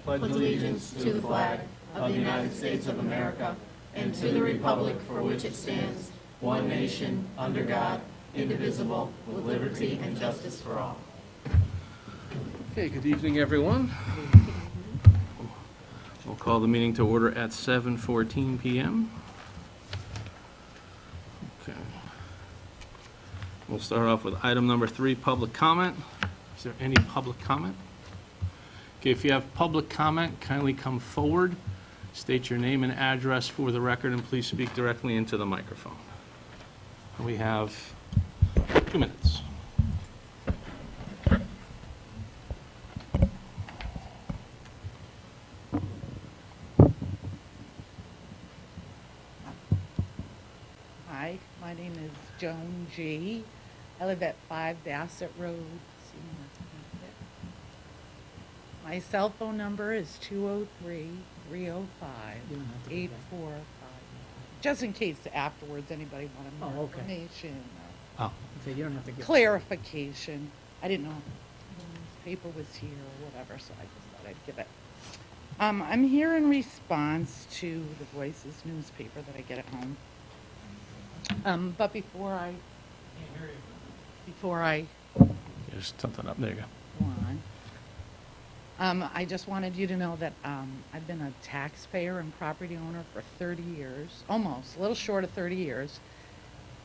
pledge allegiance to the flag of the United States of America and to the republic for which it stands, one nation, under God, indivisible, with liberty and justice for all. Okay, good evening, everyone. We'll call the meeting to order at 7:14 p.m. Okay. We'll start off with item number 3, public comment. Is there any public comment? Okay, if you have public comment, kindly come forward, state your name and address for the record, and please speak directly into the microphone. We have 2 minutes. Hi, my name is Joan G. I live at 5 Bassett Road. My cell phone number is 203-305-8459. Just in case afterwards anybody wanted more information or So you don't have to give clarification. I didn't know the newspaper was here or whatever, so I just thought I'd give it. I'm here in response to the Voices newspaper that I get at home. But before I There's something up there. You go. go on, I just wanted you to know that I've been a taxpayer and property owner for 30 years, almost, a little short of 30 years,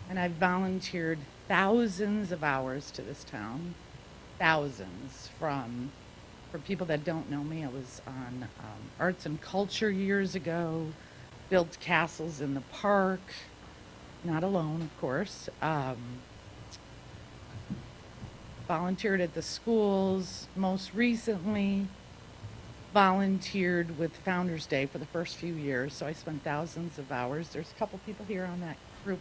and I've volunteered thousands of hours to this town, thousands. For people that don't know me, I was on Arts and Culture years ago, built castles in the park, not alone, of course. Volunteered at the schools, most recently volunteered with Founders Day for the first few years, so I spent thousands of hours. There's a couple people here on that group,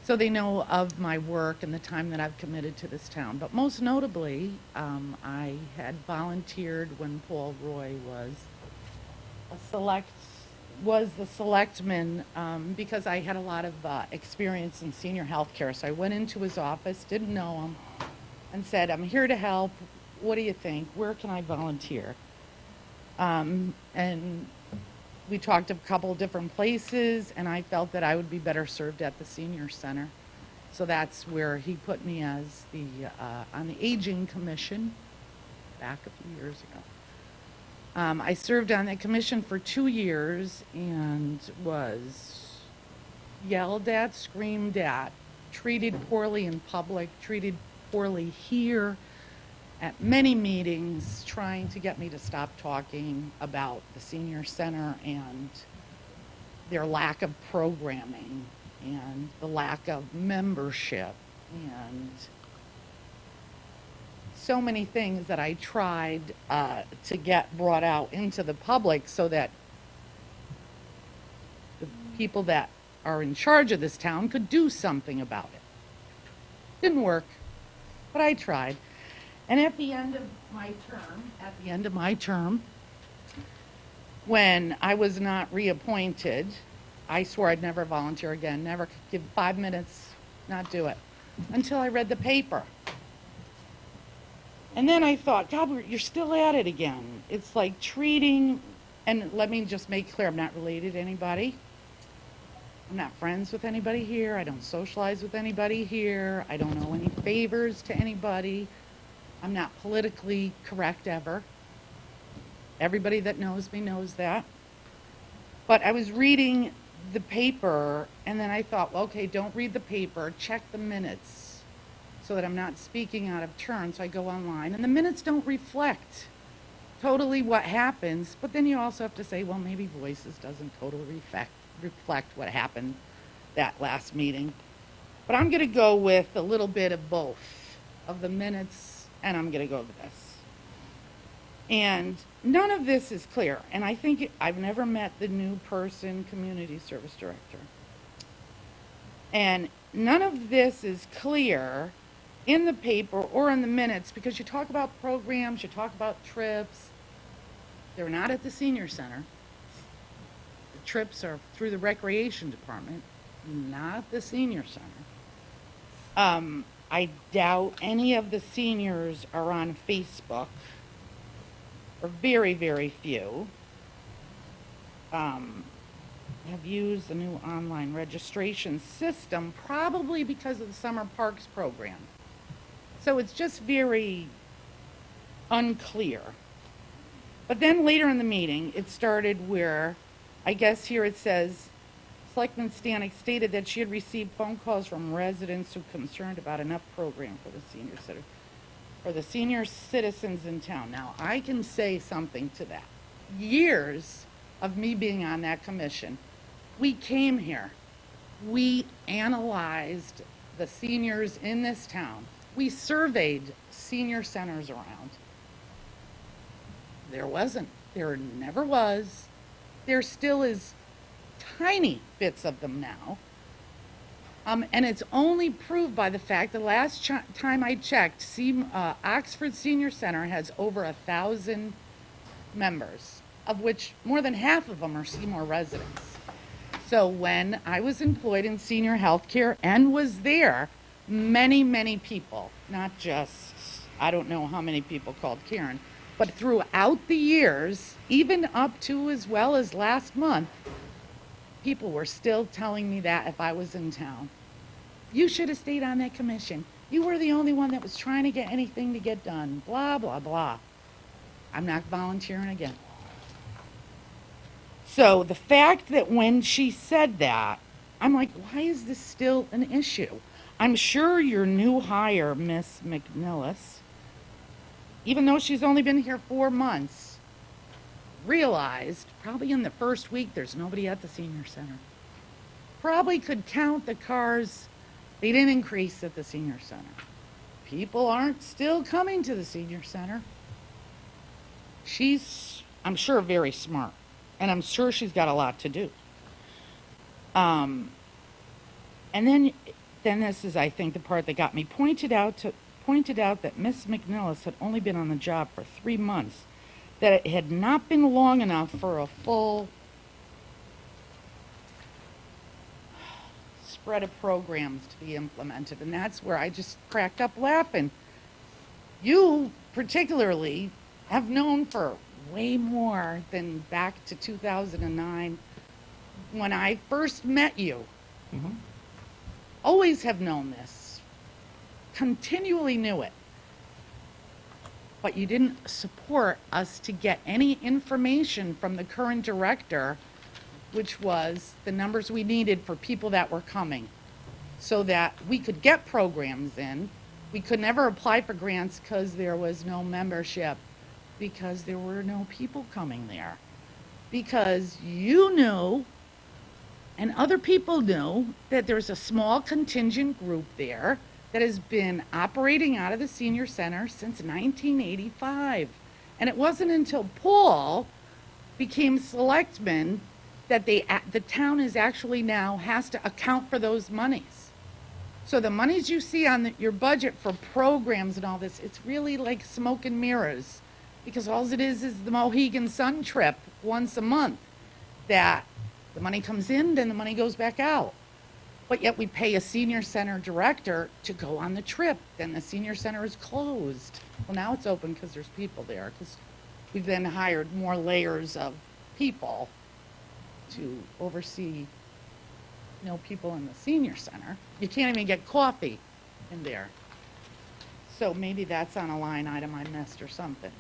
so they know of my work and the time that I've committed to this town. But most notably, I had volunteered when Paul Roy was the selectman, because I had a lot of experience in senior health care. So I went into his office, didn't know him, and said, I'm here to help. What do you think? Where can I volunteer? And we talked a couple different places, and I felt that I would be better served at the senior center. So that's where he put me as on the aging commission back a few years ago. I served on that commission for 2 years and was yelled at, screamed at, treated poorly in public, treated poorly here at many meetings, trying to get me to stop talking about the senior center and their lack of programming and the lack of membership and so many things that I tried to get brought out into the public so that the people that are in charge of this town could do something about it. Didn't work, but I tried. And at the end of my term, when I was not reappointed, I swore I'd never volunteer again, never give 5 minutes, not do it, until I read the paper. And then I thought, God, you're still at it again. It's like treating, and let me just make clear, I'm not related to anybody. I'm not friends with anybody here. I don't socialize with anybody here. I don't owe any favors to anybody. I'm not politically correct ever. Everybody that knows me knows that. But I was reading the paper, and then I thought, well, okay, don't read the paper, check the minutes so that I'm not speaking out of turn. So I go online, and the minutes don't reflect totally what happens, but then you also have to say, well, maybe Voices doesn't totally reflect what happened that last meeting. But I'm going to go with a little bit of both of the minutes, and I'm going to go with this. And none of this is clear. And I think I've never met the new person community service director. And none of this is clear in the paper or in the minutes, because you talk about programs, you talk about trips. They're not at the senior center. The trips are through the recreation department, not the senior center. I doubt any of the seniors are on Facebook or very, very few, have used the new online registration system, probably because of the summer parks program. So it's just very unclear. But then later in the meeting, it started where, I guess here it says, Selectman Stanek stated that she had received phone calls from residents who were concerned about enough program for the senior center, for the senior citizens in town. Now, I can say something to that. Years of me being on that commission, we came here, we analyzed the seniors in this town, we surveyed senior centers around. There wasn't, there never was, there still is tiny bits of them now. And it's only proved by the fact the last time I checked, Oxford Senior Center has over 1,000 members, of which more than half of them are Seymour residents. So when I was employed in senior health care and was there, many, many people, not just, I don't know how many people called Karen, but throughout the years, even up to as well as last month, people were still telling me that if I was in town. You should have stayed on that commission. You were the only one that was trying to get anything to get done, blah, blah, blah. I'm not volunteering again. So the fact that when she said that, I'm like, why is this still an issue? I'm sure your new hire, Miss McNillis, even though she's only been here 4 months, realized probably in the first week there's nobody at the senior center. Probably could count the cars they didn't increase at the senior center. People aren't still coming to the senior center. She's, I'm sure, very smart, and I'm sure she's got a lot to do. And then this is, I think, the part that got me pointed out that Miss McNillis had only been on the job for 3 months, that it had not been long enough for a full spread of programs to be implemented. And that's where I just cracked up laughing. You particularly have known for way more than back to 2009 when I first met you. Mm-hmm. Always have known this. Continually knew it. But you didn't support us to get any information from the current director, which was the numbers we needed for people that were coming, so that we could get programs in. We could never apply for grants because there was no membership, because there were no people coming there. Because you knew, and other people knew, that there's a small contingent group there that has been operating out of the senior center since 1985. And it wasn't until Paul became selectman that the town is actually now has to account for those monies. So the monies you see on your budget for programs and all this, it's really like smoke and mirrors, because all it is the Mohegan Sun trip once a month, that the money comes in, then the money goes back out. But yet we pay a senior center director to go on the trip, then the senior center is closed. Well, now it's open because there's people there, because we've then hired more layers of people to oversee, people in the senior center. You can't even get coffee in there. So maybe that's on a line item I missed or something.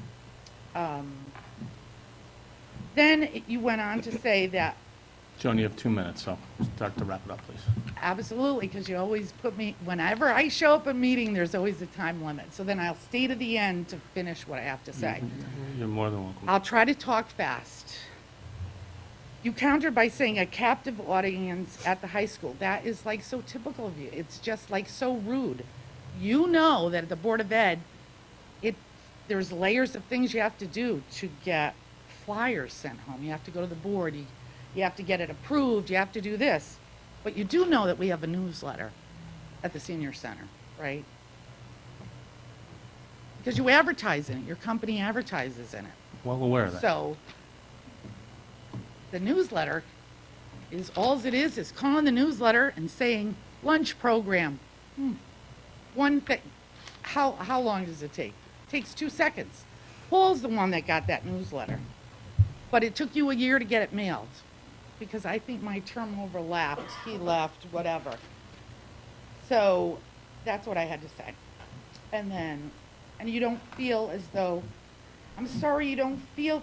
Then you went on to say that, Joan, you have 2 minutes, so start to wrap it up, please. absolutely, because you always put me, whenever I show up at a meeting, there's always a time limit. So then I'll stay to the end to finish what I have to say. You're more than welcome. I'll try to talk fast. You countered by saying a captive audience at the high school. That is like so typical of you. It's just like so rude. You know that at the Board of Ed, there's layers of things you have to do to get flyers sent home. You have to go to the board. You have to get it approved. You have to do this. But you do know that we have a newsletter at the senior center, right? Because you advertise in it. Your company advertises in it. Well aware of that. So the newsletter is, all it is calling the newsletter and saying lunch program. One thing. How long does it take? It takes 2 seconds. Paul's the one that got that newsletter. But it took you a year to get it mailed, because I think my term overlapped, he left, whatever. So that's what I had to say. And then, and you don't feel as though, I'm sorry, you don't feel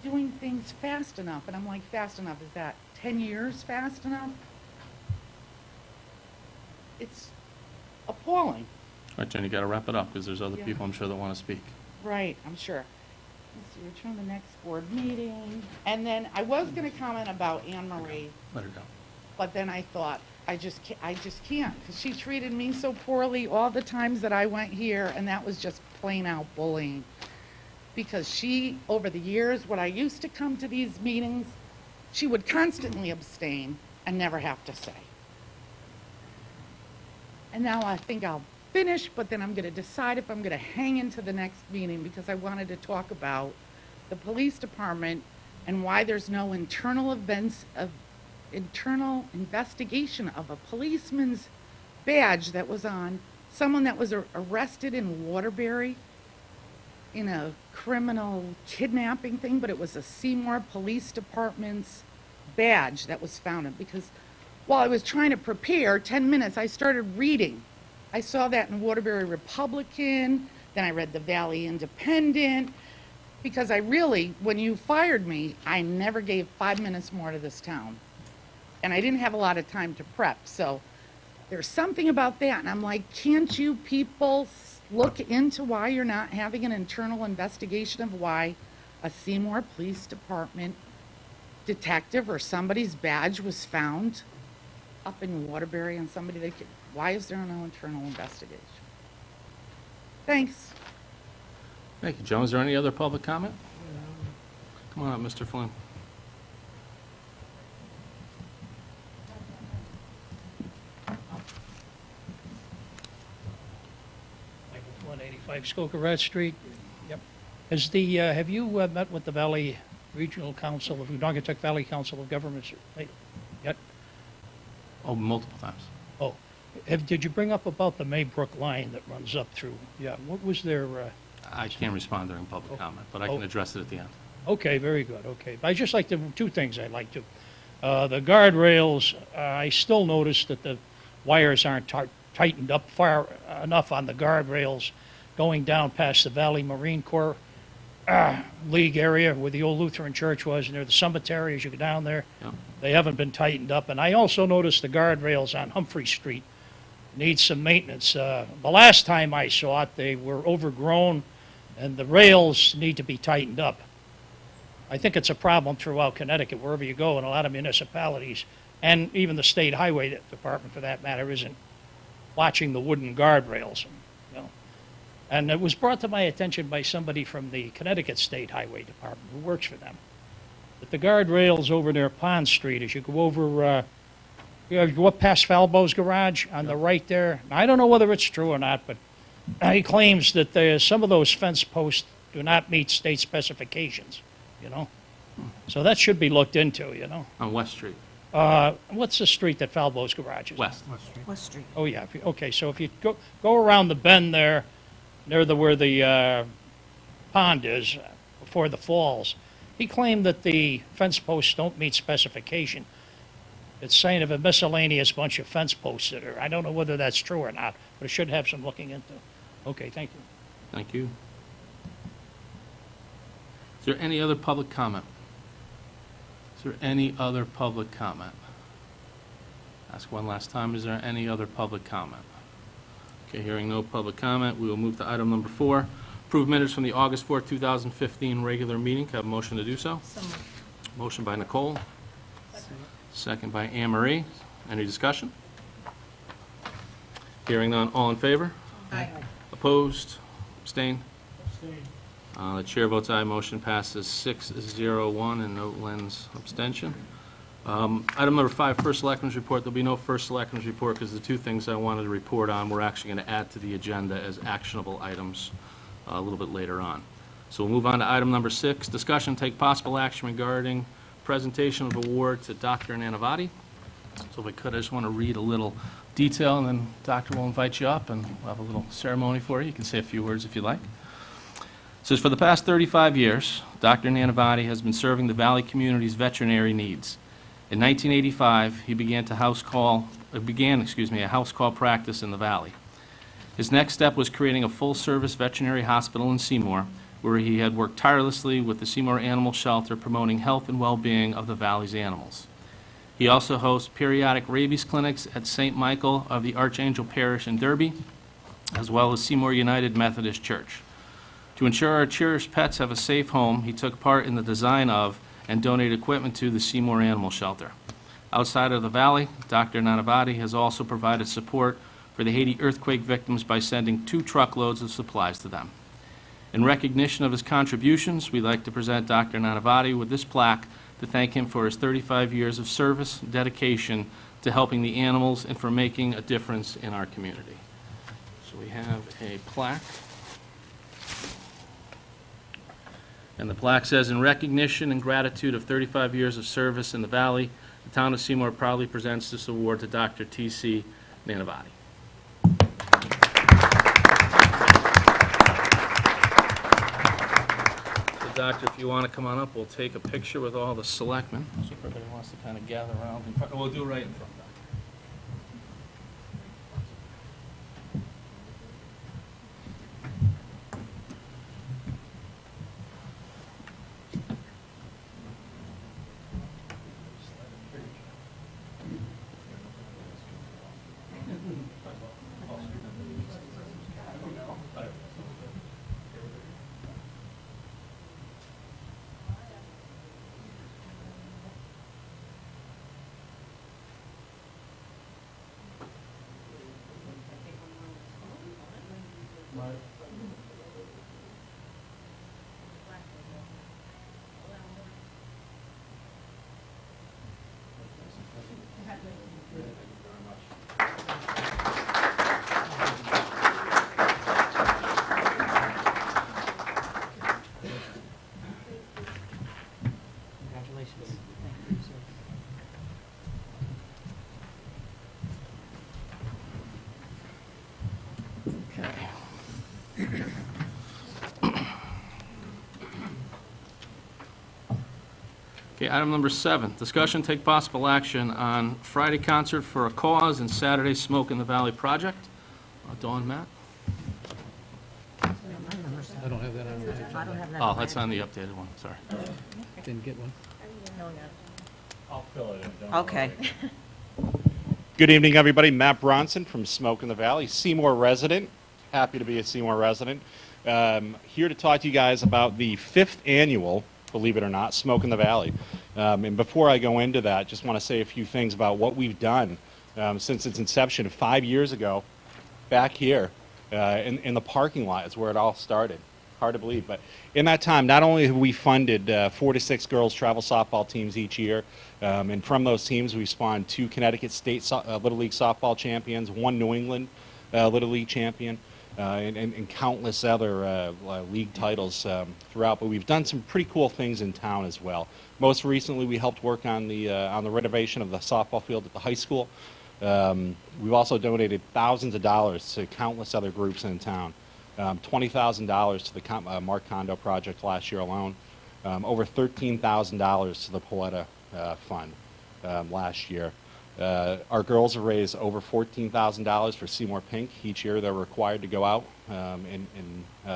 doing things fast enough. And I'm like, fast enough, is that 10 years fast enough? It's appalling. All right, Jen, you got to wrap it up because there's other Yeah. people I'm sure that want to speak. Right, I'm sure. Let's see, return the next board meeting. And then I was gonna comment about Anne Marie, Let her go. but then I thought, I just can't, because she treated me so poorly all the times that I went here, and that was just plain out bullying. Because she, over the years, when I used to come to these meetings, she would constantly abstain and never have to say. And now I think I'll finish, but then I'm going to decide if I'm going to hang into the next meeting, because I wanted to talk about the police department and why there's no internal investigation of a policeman's badge that was on someone that was arrested in Waterbury in a criminal kidnapping thing, but it was a Seymour Police Department's badge that was found. Because while I was trying to prepare, 10 minutes, I started reading. I saw that in Waterbury Republican, then I read the Valley Independent, because I really, when you fired me, I never gave 5 minutes more to this town. And I didn't have a lot of time to prep, so there's something about that. And I'm like, can't you people look into why you're not having an internal investigation of why a Seymour Police Department detective or somebody's badge was found up in Waterbury on somebody that could, why is there no internal investigation? Thanks. Thank you, Joan. Is there any other public comment? Come on up, Mr. Flynn. Michael Flynn, 85 Skokorat Street. Yep. Have you met with the Valley Regional Council of Naugatuck Valley Council of Governments yet? Oh, multiple times. Oh, did you bring up about the Maybrook line that runs up through? Yeah, what was their, I can't respond during public comment, but I can address it at the end. okay, very good, okay. I'd just like to, two things I'd like to. The guardrails, I still notice that the wires aren't tightened up far enough on the guardrails going down past the Valley Marine Corps League area where the old Lutheran church was, near the cemetery as you go down there. Yeah. They haven't been tightened up. And I also noticed the guardrails on Humphrey Street need some maintenance. The last time I saw it, they were overgrown, and the rails need to be tightened up. I think it's a problem throughout Connecticut, wherever you go, in a lot of municipalities, and even the state highway department, for that matter, isn't watching the wooden guardrails. You know. And it was brought to my attention by somebody from the Connecticut State Highway Department who works for them, that the guardrails over near Pond Street, as you go over, you go up past Falbo's garage on the right there. Now, I don't know whether it's true or not, but he claims that some of those fence posts do not meet state specifications, you know? So that should be looked into, you know? On West Street. What's the street that Falbo's garage is? West. West Street. Oh, yeah. Okay, so if you go around the bend there, near where the pond is, before the falls, he claimed that the fence posts don't meet specification. It's saying of a miscellaneous bunch of fence posts that are, I don't know whether that's true or not, but it should have some looking into. Okay, thank you. Thank you. Is there any other public comment? Is there any other public comment? Ask one last time, is there any other public comment? Okay, hearing no public comment, we will move to item number 4. Approve minutes from the August 4, 2015 regular meeting. Can I have a motion to do so? So moved. Motion by Nicole. Second by Anne Marie. Any discussion? Hearing none, all in favor? Aye. Opposed? Abstained? The chair votes aye. Motion passes 6-0-1 and no Len's abstention. Item number 5, First Selectmen's Report. There'll be no First Selectmen's Report because the two things I wanted to report on we're actually going to add to the agenda as actionable items a little bit later on. So we'll move on to item number 6, discussion, take possible action regarding presentation of award to Dr. Nanavati. So if I could, I just want to read a little detail, and then Doctor will invite you up, and we'll have a little ceremony for you. You can say a few words if you like. Says, for the past 35 years, Dr. Nanavati has been serving the Valley community's veterinary needs. In 1985, he began a house call practice in the Valley. His next step was creating a full-service veterinary hospital in Seymour, where he had worked tirelessly with the Seymour Animal Shelter promoting health and well-being of the Valley's animals. He also hosts periodic rabies clinics at St. Michael of the Archangel Parish in Derby, as well as Seymour United Methodist Church. To ensure our cherished pets have a safe home, he took part in the design of and donated equipment to the Seymour Animal Shelter. Outside of the Valley, Dr. Nanavati has also provided support for the Haiti earthquake victims by sending 2 truckloads of supplies to them. In recognition of his contributions, we'd like to present Dr. Nanavati with this plaque to thank him for his 35 years of service, dedication to helping the animals, and for making a difference in our community. So we have a plaque. And the plaque says, in recognition and gratitude of 35 years of service in the Valley, the town of Seymour proudly presents this award to Dr. T.C. Nanavati. So, Doctor, if you want to come on up, we'll take a picture with all the selectmen. So if everybody wants to kind of gather around in front. We'll do it right in front, Doctor. Congratulations. Okay, item number 7, discussion take possible action on Friday concert for a cause and Saturday smoke in the Valley project. Dawn, Matt? I don't have that on my agenda. I don't have that. Oh, that's on the updated one, sorry. Didn't get one. Okay. Good evening, everybody. Matt Bronson from Smoke in the Valley, Seymour resident. Happy to be a Seymour resident. Here to talk to you guys about the 5th annual, believe it or not, Smoke in the Valley. And before I go into that, just want to say a few things about what we've done since its inception 5 years ago, back here in the parking lot is where it all started. Hard to believe, but in that time, not only have we funded 4 to 6 girls travel softball teams each year, and from those teams we spawned 2 Connecticut State Little League softball champions, 1 New England Little League champion, and countless other league titles throughout. But we've done some pretty cool things in town as well. Most recently, we helped work on the renovation of the softball field at the high school. We've also donated thousands of dollars to countless other groups in town. $20,000 to the Mark Kondo project last year alone. Over $13,000 to the Paletta Fund last year. Our girls have raised over $14,000 for Seymour Pink. Each year they're required to go out and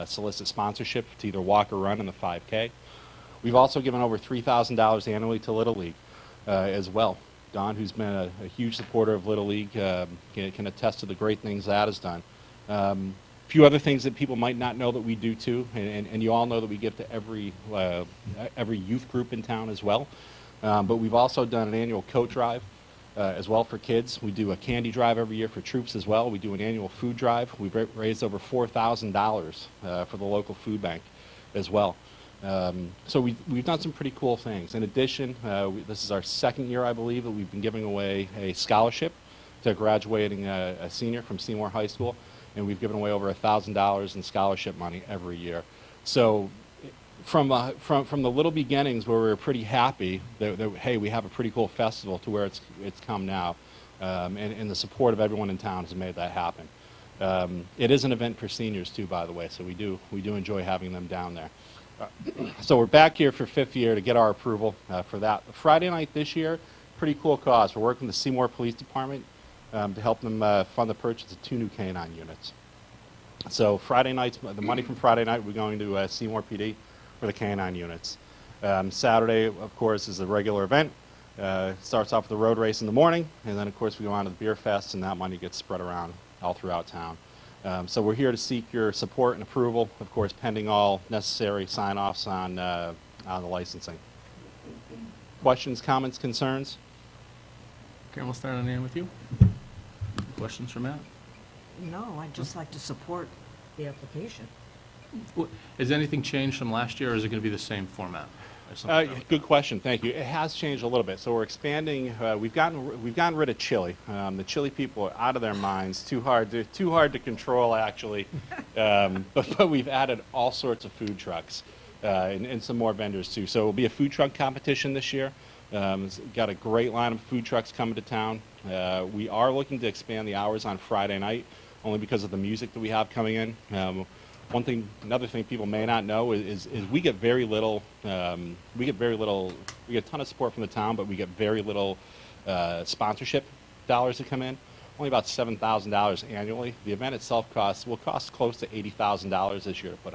solicit sponsorship to either walk or run in the 5K. We've also given over $3,000 annually to Little League as well. Don, who's been a huge supporter of Little League, can attest to the great things that has done. A few other things that people might not know that we do too, and you all know that we give to every youth group in town as well. But we've also done an annual coat drive as well for kids. We do a candy drive every year for troops as well. We do an annual food drive. We've raised over $4,000 for the local food bank as well. So we've done some pretty cool things. In addition, this is our 2nd year, I believe, that we've been giving away a scholarship to graduating a senior from Seymour High School, and we've given away over $1,000 in scholarship money every year. So from the little beginnings where we were pretty happy that hey, we have a pretty cool festival, to where it's come now, and the support of everyone in town has made that happen. It is an event for seniors too, by the way, so we do enjoy having them down there. So we're back here for 5th year to get our approval for that. Friday night this year, pretty cool cause. We're working with the Seymour Police Department to help them fund the purchase of 2 new canine units. So Friday nights, the money from Friday night, we're going to Seymour PD for the canine units. Saturday, of course, is a regular event. Starts off with the road race in the morning, and then, of course, we go on to the beer fest, and that money gets spread around all throughout town. So we're here to seek your support and approval, of course, pending all necessary sign-offs on the licensing. Questions, comments, concerns? Karen, we'll start on the end with you. Questions from Matt? No, I'd just like to support the application. Has anything changed from last year, or is it going to be the same format? Or something like Good question, thank you. It has changed a little bit. So we're expanding. We've gotten rid of chili. The chili people are out of their minds. Too hard to control, actually. But we've added all sorts of food trucks and some more vendors too. So it'll be a food truck competition this year. Got a great line of food trucks coming to town. We are looking to expand the hours on Friday night, only because of the music that we have coming in. Another thing people may not know is we get very little. We get a ton of support from the town, but we get very little sponsorship dollars that come in. Only about $7,000 annually. The event itself will cost close to $80,000 this year to put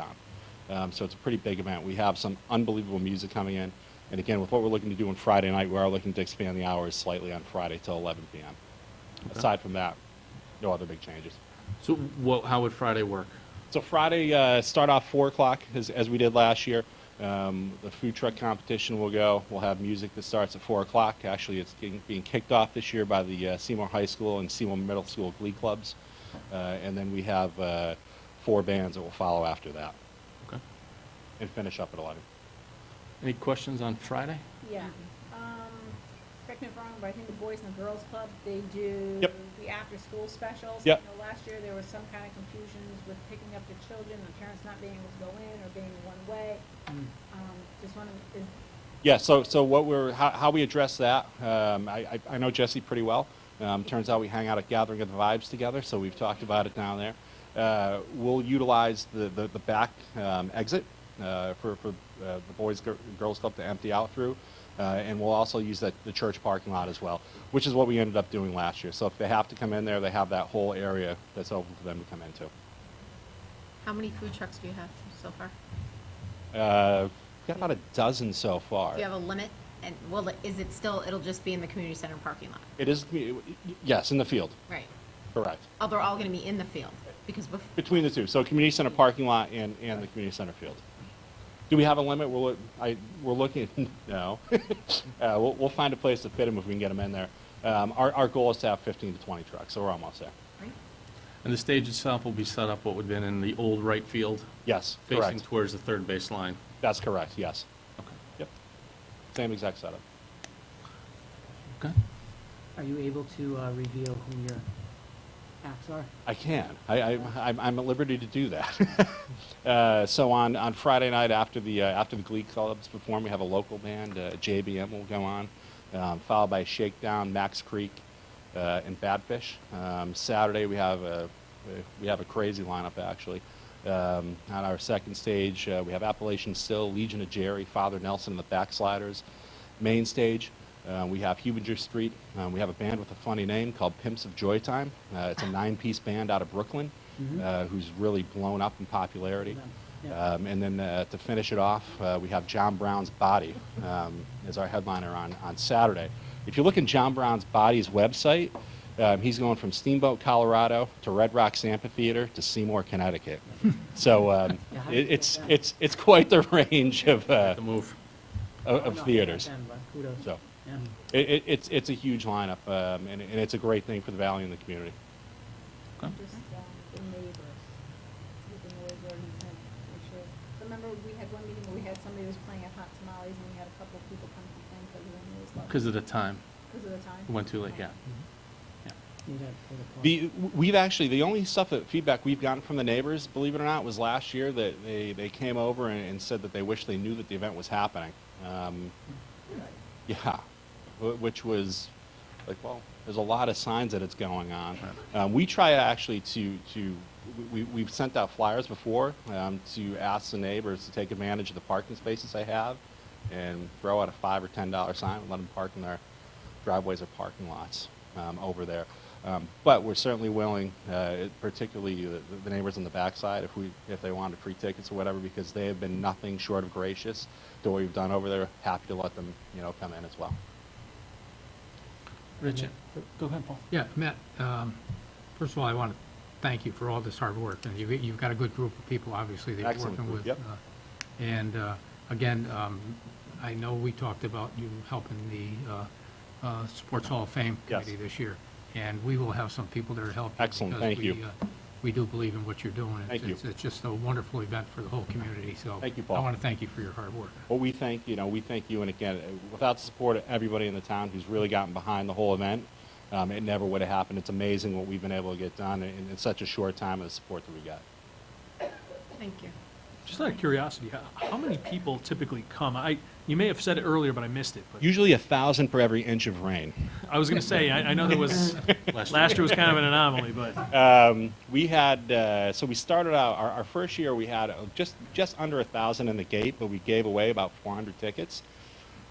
on. So it's a pretty big event. We have some unbelievable music coming in. And again, with what we're looking to do on Friday night, we are looking to expand the hours slightly on Friday till 11 p.m. Okay. Aside from that, no other big changes. So how would Friday work? So Friday, start off 4 o'clock as we did last year. The food truck competition will go. We'll have music that starts at 4 o'clock. Actually, it's being kicked off this year by the Seymour High School and Seymour Middle School Glee Clubs. And then we have 4 bands that will follow after that Okay. and finish up at 11. Any questions on Friday? Yeah. Correct me if I'm wrong, but I think the Boys and the Girls Club, they do Yep. the after-school specials. Yep. I know last year there was some kind of confusions with picking up the children, the parents not being able to go in or being one way. Just wanted to, Yeah, so how we address that, I know Jesse pretty well. Turns out we hang out at Gathering of the Vibes together, so we've talked about it down there. We'll utilize the back exit for the Boys Girls Club to empty out through, and we'll also use the church parking lot as well, which is what we ended up doing last year. So if they have to come in there, they have that whole area that's open for them to come into. How many food trucks do you have so far? Got about a dozen so far. Do you have a limit? And is it still, it'll just be in the community center parking lot? It is, yes, in the field, Right. correct. Oh, they're all going to be in the field? Because Between the two, so community center parking lot and the community center field. Do we have a limit? We're looking, no. We'll find a place to fit them if we can get them in there. Our goal is to have 15 to 20 trucks, so we're almost there. Right. And the stage itself will be set up what would have been in the old right field, Yes, facing correct. towards the third base line. That's correct, yes. Okay. Yep. Same exact setup. Okay. Are you able to reveal who your acts are? I can. I'm at liberty to do that. So on Friday night after the Glee Clubs perform, we have a local band. JBM will go on, followed by Shakedown, Max Creek, and Badfish. Saturday we have a crazy lineup actually. On our second stage, we have Appalachian Still, Legion of Jerry, Father Nelson and the Backsliders. Main stage, we have Hubinger Street. We have a band with a funny name called Pimps of Joytime. It's a 9-piece band out of Brooklyn who's really blown up in popularity. Yeah. And then to finish it off, we have John Brown's Body as our headliner on Saturday. If you look at John Brown's Body's website, he's going from Steamboat, Colorado, to Red Rocks Amphitheater to Seymour, Connecticut. So it's quite the range of The move. theaters. Kudos. So Yeah. it's a huge lineup, and it's a great thing for the valley and the community. Okay. just the neighbors, with the noise ordinance, and make sure. Remember, we had one meeting where we had somebody who was playing at Hot Tamales, and we had a couple of people come complain because of the noise level. Because of the time. Because of the time? It went too late, yeah. Need that protocol. We've actually, the only feedback we've gotten from the neighbors, believe it or not, was last year that they came over and said that they wish they knew that the event was happening. Yeah, which was Like, well, there's a lot of signs that it's going on. We try actually we've sent out flyers before to ask the neighbors to take advantage of the parking spaces they have and throw out a $5 or $10 sign and let them park in their driveways or parking lots over there. But we're certainly willing, particularly the neighbors on the backside, if they wanted free tickets or whatever, because they have been nothing short of gracious to what we've done over there. Happy to let them, come in as well. Richard, go ahead, Paul. Yeah, Matt, first of all, I want to thank you for all this hard work. And you've got a good group of people, obviously, that you're Excellent working group, with. yep. And again, I know we talked about you helping the Sports Hall of Fame Yes. Committee this year. And we will have some people there to help you. Excellent, because thank you. We do believe in what you're doing. Thank you. It's just a wonderful event for the whole community. So Thank you, Paul. I want to thank you for your hard work. Well, we thank you, and again, without the support of everybody in the town who's really gotten behind the whole event, it never would have happened. It's amazing what we've been able to get done in such a short time and the support that we got. Thank you. Just out of curiosity, how many people typically come? You may have said it earlier, but I missed it. But Usually 1,000 per every inch of rain. I was going to say, I know there was, last year was kind of an anomaly, but We had, so we started out, our first year we had just under 1,000 in the gate, but we gave away about 400 tickets.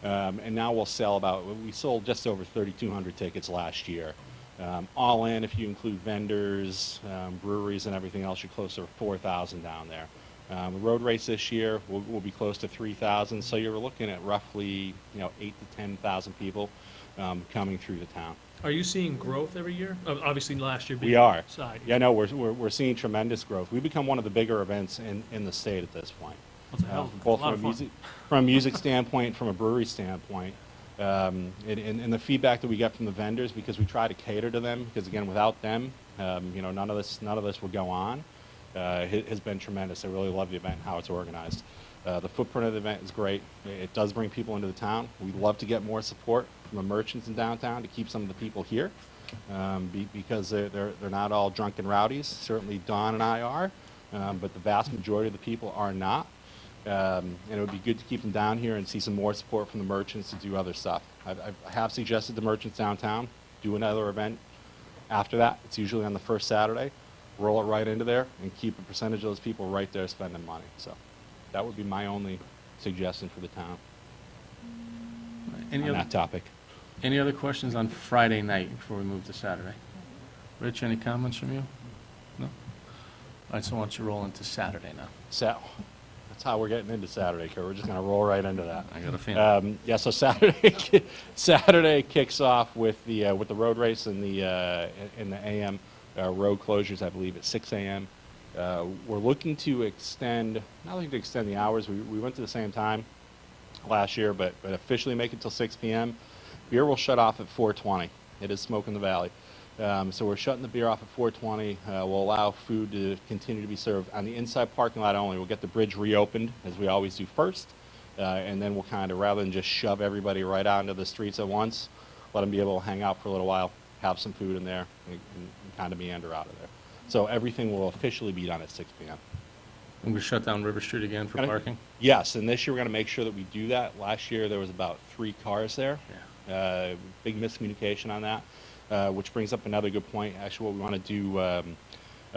And now we sold just over 3,200 tickets last year. All in, if you include vendors, breweries and everything else, you're closer to 4,000 down there. The road race this year will be close to 3,000, so you're looking at roughly 8,000 to 10,000 people coming through the town. are you seeing growth every year? Obviously, last year being We are. outside. Yeah, no, we're seeing tremendous growth. We've become one of the bigger events in the state at this point. That's a hell of a Both lot from of fun. from a music standpoint, from a brewery standpoint, and the feedback that we get from the vendors, because we try to cater to them, because again, without them, none of this would go on. Has been tremendous. I really love the event and how it's organized. The footprint of the event is great. It does bring people into the town. We'd love to get more support from the merchants in downtown to keep some of the people here, because they're not all drunken rowdies. Certainly Don and I are, but the vast majority of the people are not. And it would be good to keep them down here and see some more support from the merchants to do other stuff. I have suggested the merchants downtown do another event after that. It's usually on the first Saturday. Roll it right into there and keep a percentage of those people right there spending money. So that would be my only suggestion for the town on that topic. Any other questions on Friday night before we move to Saturday? Rich, any comments from you? No? All right, so why don't you roll into Saturday now? So that's how we're getting into Saturday, Kurt. We're just going to roll right into that. I got a feeling. Yeah, so Saturday kicks off with the road race in the AM. Road closures, I believe, at 6 a.m. We're looking to not looking to extend the hours. We went to the same time last year, but officially make it till 6 p.m. Beer will shut off at 4:20. It is Smoke in the Valley. So we're shutting the beer off at 4:20. We'll allow food to continue to be served on the inside parking lot only. We'll get the bridge reopened, as we always do first, and then we'll kind of, rather than just shove everybody right out into the streets at once, let them be able to hang out for a little while, have some food in there, and kind of meander out of there. So everything will officially be done at 6 p.m. And we shut down River Street again for parking? Yes, and this year we're going to make sure that we do that. Last year there was about 3 cars there. Yeah. Big miscommunication on that, which brings up another good point. Actually, what we want to do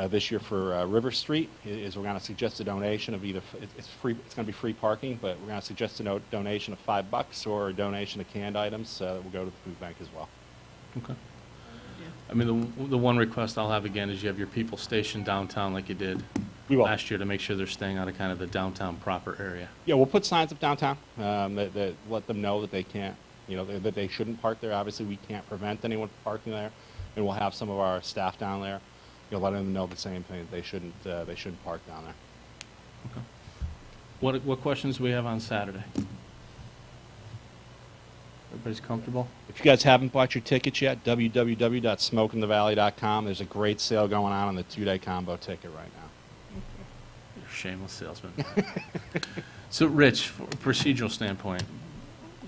this year for River Street is we're going to suggest a donation of either, it's free, it's going to be free parking, but we're going to suggest a donation of $5 or a donation of canned items that will go to the food bank as well. Okay. I mean, the one request I'll have again is you have your people stationed downtown like you did We will. last year to make sure they're staying out of kind of the downtown proper area. Yeah, we'll put signs up downtown that let them know that they can't, that they shouldn't park there. Obviously, we can't prevent anyone from parking there, and we'll have some of our staff down there, letting them know the same thing. They shouldn't park down there. Okay. What questions do we have on Saturday? Everybody's comfortable? If you guys haven't bought your tickets yet, www.smokeinthevalley.com. There's a great sale going on the 2-day combo ticket right now. You're a shameless salesman. So, Rich, from a procedural standpoint,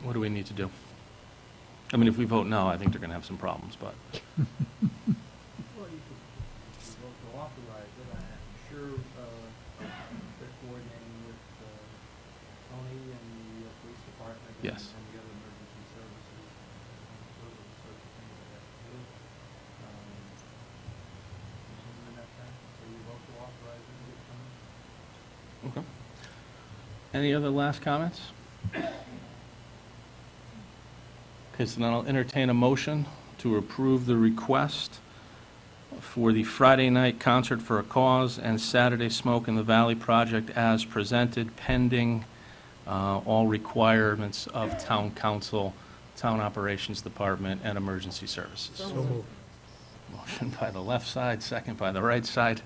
what do we need to do? I mean, if we vote no, I think they're going to have some problems, but. Well, you could vote to authorize it. I'm sure they're coordinating with Tony and the police department Yes. and the other emergency services. Those are the sorts of things that Any other last comments? Okay, so then I'll entertain a motion to approve the request for the Friday night Concert for a Cause and Saturday Smoke in the Valley project as presented, pending all requirements of Town Council, Town Operations Department, and Emergency Services. So moved. Motion by the left side, second by the right side.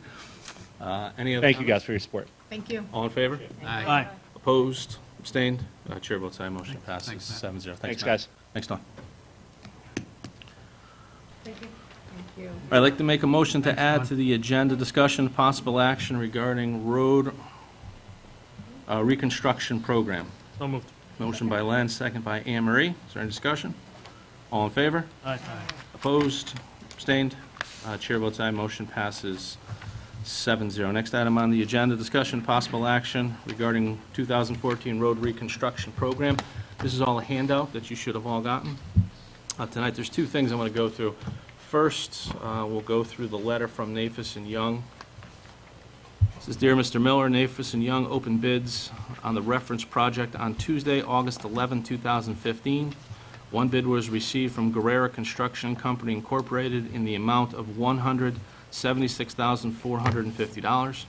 Any other Thank you comments? guys for your support. Thank you. All in favor? Aye. Opposed? Abstained? Chair votes aye, motion passes Thanks, Matt. 7-0. Thanks, Tom. guys. Thanks, Don. Thank you. I'd like to make a motion to add to the agenda discussion possible action regarding road reconstruction program. So moved. Motion by Len, second by Anne Marie. Is there any discussion? All in favor? Aye. Opposed? Abstained? Chair votes aye, motion passes 7-0. Next item on the agenda, discussion possible action regarding 2014 road reconstruction program. This is all a handout that you should have all gotten. Tonight, there's two things I'm going to go through. First, we'll go through the letter from Nafis and Young. This is, Dear Mr. Miller, Nafis and Young opened bids on the reference project on Tuesday, August 11, 2015. One bid was received from Guerrera Construction Company Incorporated in the amount of $176,450.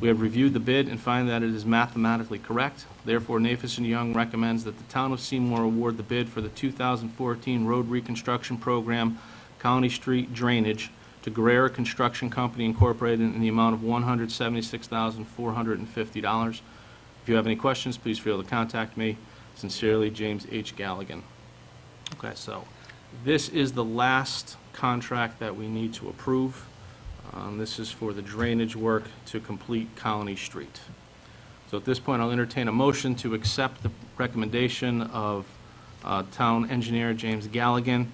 We have reviewed the bid and find that it is mathematically correct. Therefore, Nafis and Young recommends that the Town of Seymour award the bid for the 2014 road reconstruction program, Colony Street Drainage, to Guerrera Construction Company Incorporated in the amount of $176,450. If you have any questions, please feel to contact me. Sincerely, James H. Galligan. Okay, so this is the last contract that we need to approve. This is for the drainage work to complete Colony Street. So at this point, I'll entertain a motion to accept the recommendation of Town Engineer James Galligan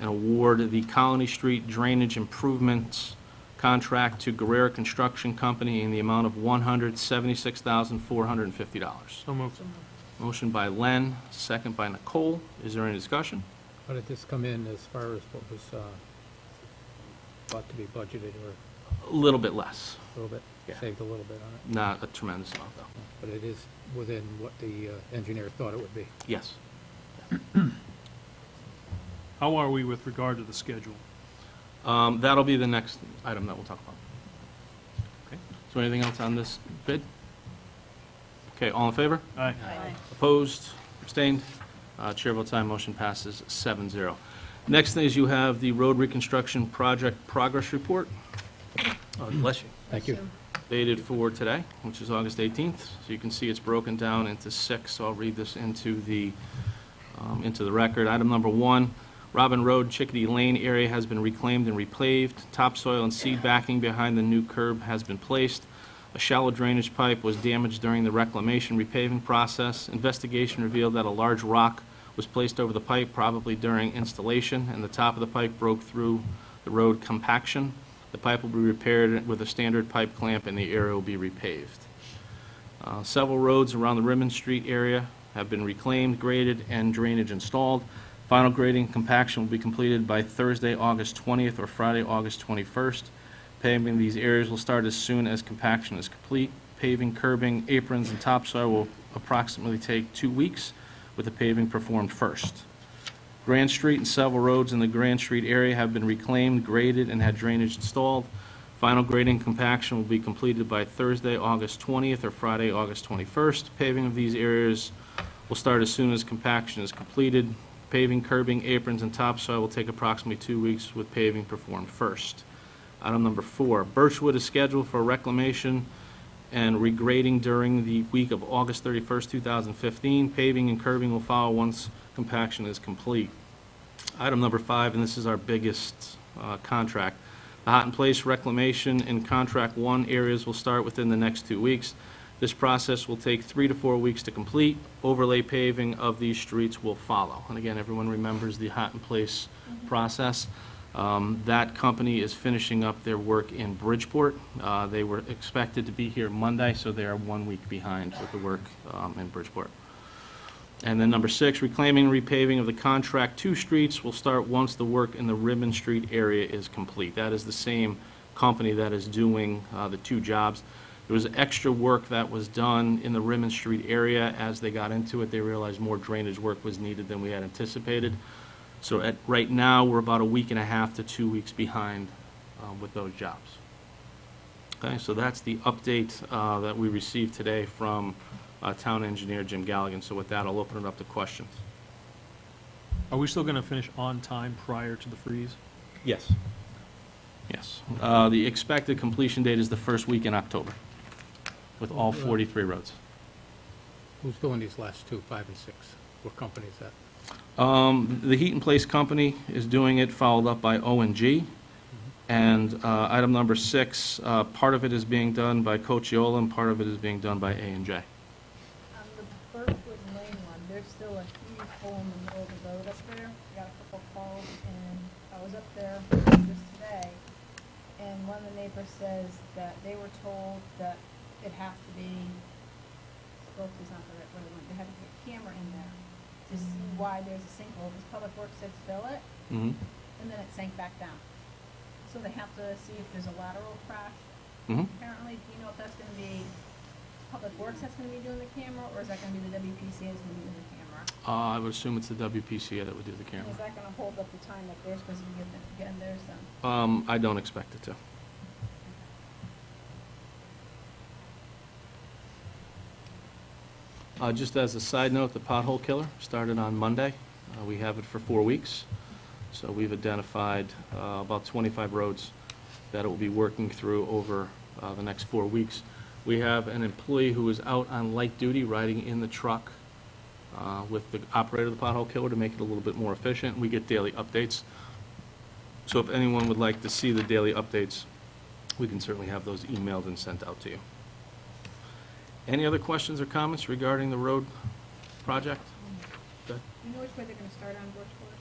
and award the Colony Street Drainage Improvements contract to Guerrera Construction Company in the amount of $176,450. So moved. Motion by Len, second by Nicole. Is there any discussion? How did this come in as far as what was thought to be budgeted, or A little bit less, a little bit? Yeah. Saved a little bit on it? not a tremendous amount, though. But it is within what the engineer thought it would be. Yes. How are we with regard to the schedule? That'll be the next item that we'll talk about. Okay. Is there anything else on this bid? Okay, all in favor? Aye. Opposed? Abstained? Chair votes aye, motion passes 7-0. Next thing is you have the road reconstruction project progress report. Bless you. Thank you. Dated for today, which is August 18th. So you can see it's broken down into 6, so I'll read this into the record. Item number 1, Robin Road, Chickadee Lane area has been reclaimed and repaved. Topsoil and seed backing behind the new curb has been placed. A shallow drainage pipe was damaged during the reclamation repaving process. Investigation revealed that a large rock was placed over the pipe, probably during installation, and the top of the pipe broke through the road compaction. The pipe will be repaired with a standard pipe clamp, and the area will be repaved. Several roads around the Rimmon Street area have been reclaimed, graded, and drainage installed. Final grading and compaction will be completed by Thursday, August 20th, or Friday, August 21st. Paving these areas will start as soon as compaction is complete. Paving, curbing, aprons, and topsoil will approximately take 2 weeks, with the paving performed first. Grand Street and several roads in the Grand Street area have been reclaimed, graded, and had drainage installed. Final grading and compaction will be completed by Thursday, August 20th, or Friday, August 21st. Paving of these areas will start as soon as compaction is completed. Paving, curbing, aprons, and topsoil will take approximately 2 weeks, with paving performed first. Item number 4, Birchwood is scheduled for reclamation and regrading during the week of August 31st, 2015. Paving and curbing will follow once compaction is complete. Item number 5, and this is our biggest contract. The Hot in Place reclamation in Contract 1 areas will start within the next 2 weeks. This process will take 3 to 4 weeks to complete. Overlay paving of these streets will follow. And again, everyone remembers the Hot in Place process. That company is finishing up their work in Bridgeport. They were expected to be here Monday, so they are 1 week behind with the work in Bridgeport. And then number 6, reclaiming and repaving of the Contract 2 streets will start once the work in the Rimmon Street area is complete. That is the same company that is doing the 2 jobs. There was extra work that was done in the Rimmon Street area. As they got into it, they realized more drainage work was needed than we had anticipated. So right now, we're about a week and a half to 2 weeks behind with those jobs. Okay, so that's the update that we received today from Town Engineer Jim Galligan. So with that, I'll open it up to questions. Are we still going to finish on time prior to the freeze? Yes. Yes. The expected completion date is the first week in October with all 43 roads. Who's doing these last two, 5 and 6? What company is that? The Heat and Place Company is doing it, followed up by O&G. And item number 6, part of it is being done by Cochiola and part of it is being done by A&J. On the Birchwood Lane one, there's still a huge hole in the middle of the road up there. I got a couple calls, and I was up there just today, and one of the neighbors says that they were told that it has to be, spoke is not the right word, they have to get a camera in there to see why there's a sinkhole, because Public Works said fill it, Mhm. and then it sank back down. So they have to see if there's a lateral crash. Mhm. Apparently, do you know if that's gonna be Public Works that's gonna be doing the camera, or is that gonna be the WPCA that's gonna be doing the camera? I would assume it's the WPCA that would do the And camera. is that gonna hold up the time that they're supposed to be getting theirs done? I don't expect it to. Just as a side note, the pothole killer started on Monday. We have it for 4 weeks. So we've identified about 25 roads that it will be working through over the next 4 weeks. We have an employee who is out on light duty riding in the truck with the operator of the pothole killer to make it a little bit more efficient. We get daily updates. So if anyone would like to see the daily updates, we can certainly have those emailed and sent out to you. Any other questions or comments regarding the road project? Do you know which way they're gonna start on Birchwood?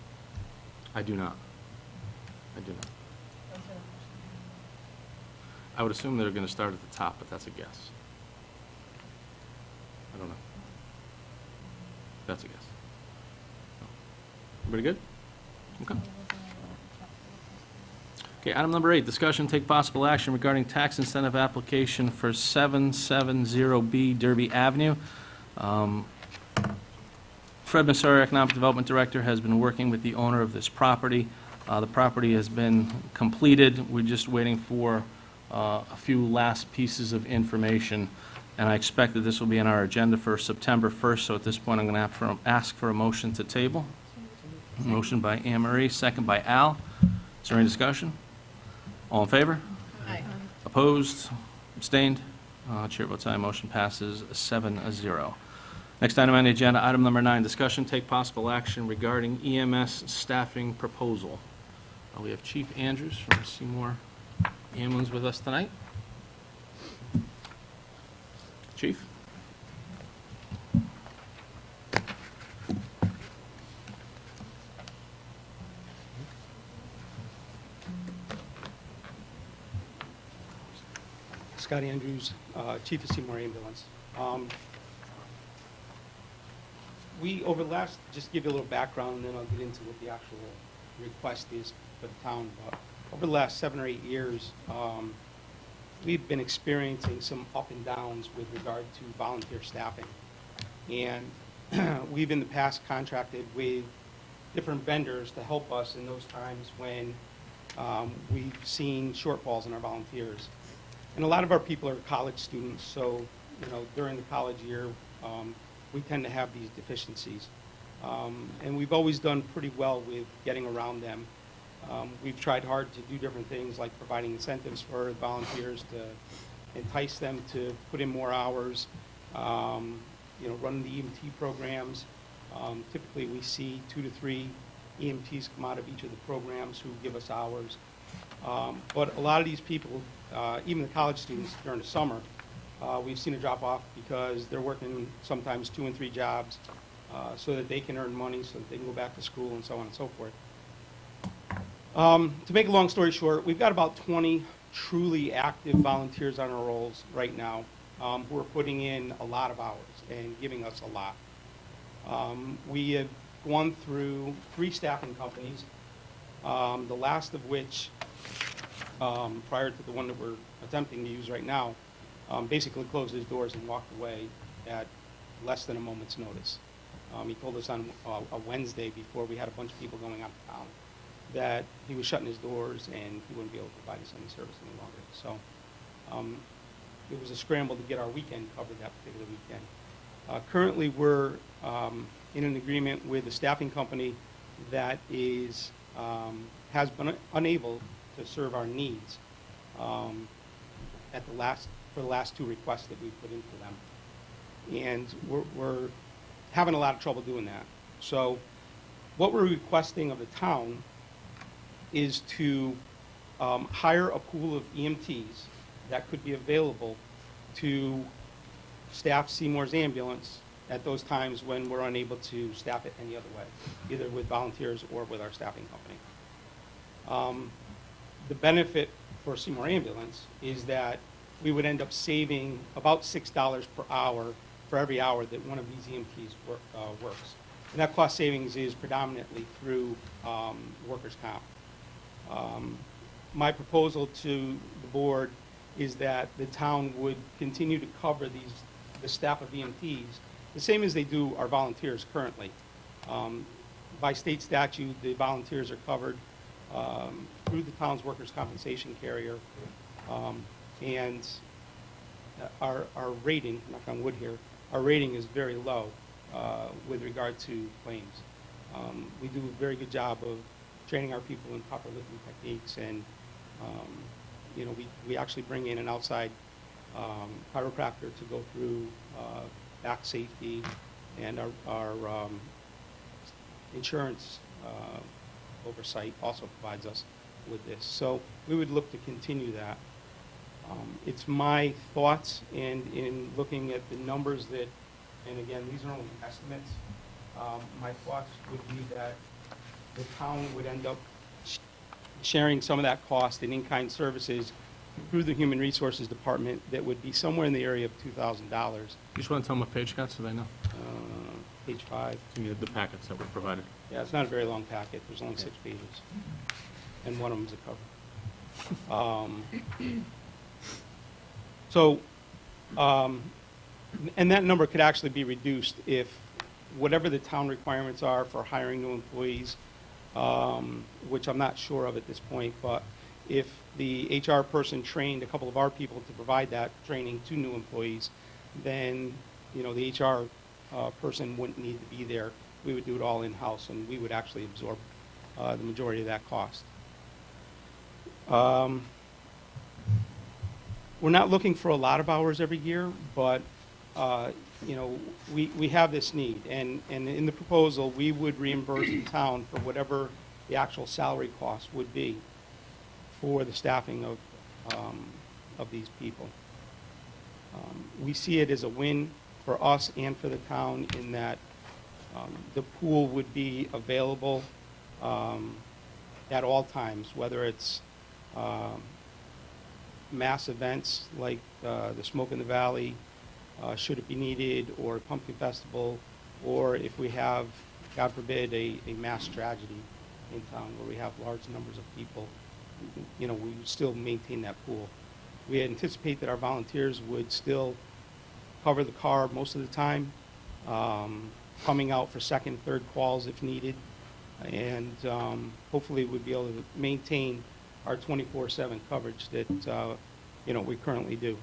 I do not. I do not. Those are the questions. I would assume they're going to start at the top, but that's a guess. I don't know. That's a guess. Everybody good? Okay. Okay, item number 8, discussion, take possible action regarding tax incentive application for 770B Derby Avenue. Fred Massaro, Economic Development Director, has been working with the owner of this property. The property has been completed. We're just waiting for a few last pieces of information, and I expect that this will be on our agenda for September 1st, so at this point I'm going to ask for a motion to table. Motion by Anne Marie, second by Al. Is there any discussion? All in favor? Aye. Opposed? Abstained? Chair votes aye. Motion passes 7-0. Next item on the agenda, item number 9, discussion, take possible action regarding EMS staffing proposal. We have Chief Andrews from Seymour Ambulance with us tonight. Chief? Scott Andrews, Chief of Seymour Ambulance. We, over the last, just give you a little background, and then I'll get into what the actual request is for the town. But over the last 7 or 8 years, we've been experiencing some up and downs with regard to volunteer staffing. And we've in the past contracted with different vendors to help us in those times when we've seen shortfalls in our volunteers. And a lot of our people are college students, so during the college year, we tend to have these deficiencies. And we've always done pretty well with getting around them. We've tried hard to do different things like providing incentives for volunteers to entice them to put in more hours, running the EMT programs. Typically, we see 2 to 3 EMTs come out of each of the programs who give us hours. But a lot of these people, even the college students during the summer, we've seen a drop off because they're working sometimes 2 and 3 jobs so that they can earn money, so that they can go back to school and so on and so forth. To make a long story short, we've got about 20 truly active volunteers on our rolls right now who are putting in a lot of hours and giving us a lot. We have gone through 3 staffing companies, the last of which, prior to the one that we're attempting to use right now, basically closed his doors and walked away at less than a moment's notice. He told us on a Wednesday, before we had a bunch of people going out of town, that he was shutting his doors and he wouldn't be able to provide us any service any longer. So it was a scramble to get our weekend covered that particular weekend. Currently, we're in an agreement with a staffing company that has been unable to serve our needs for the last two requests that we put into them. And we're having a lot of trouble doing that. So what we're requesting of the town is to hire a pool of EMTs that could be available to staff Seymour's ambulance at those times when we're unable to staff it any other way, either with volunteers or with our staffing company. The benefit for Seymour Ambulance is that we would end up saving about $6 per hour for every hour that one of these EMTs works. And that cost savings is predominantly through workers' comp. My proposal to the board is that the town would continue to cover the staff of EMTs the same as they do our volunteers currently. By state statute, the volunteers are covered through the town's workers' compensation carrier, and our rating, knock on wood here, our rating is very low with regard to claims. We do a very good job of training our people in proper lifting techniques, and we actually bring in an outside chiropractor to go through back safety, and our insurance oversight also provides us with this. So we would look to continue that. It's my thoughts, and in looking at the numbers that, and again, these are only estimates, my thoughts would be that the town would end up sharing some of that cost in in-kind services through the Human Resources Department that would be somewhere in the area of $2,000. You just want to tell them what page you got so they know? Page 5. The packets that were provided. Yeah, it's not a very long packet. There's only 6 pages. And one of them's a cover. And that number could actually be reduced if whatever the town requirements are for hiring new employees, which I'm not sure of at this point, but if the HR person trained a couple of our people to provide that training to new employees, then the HR person wouldn't need to be there. We would do it all in-house, and we would actually absorb the majority of that cost. We're not looking for a lot of hours every year, but we have this need, and in the proposal, we would reimburse the town for whatever the actual salary cost would be for the staffing of these people. We see it as a win for us and for the town in that the pool would be available at all times, whether it's mass events like the Smoke in the Valley, should it be needed, or Pumpkin Festival, or if we have, God forbid, a mass tragedy in town where we have large numbers of people, we would still maintain that pool. We anticipate that our volunteers would still cover the car most of the time, coming out for second, third calls if needed, and hopefully we'd be able to maintain our 24/7 coverage that we currently do.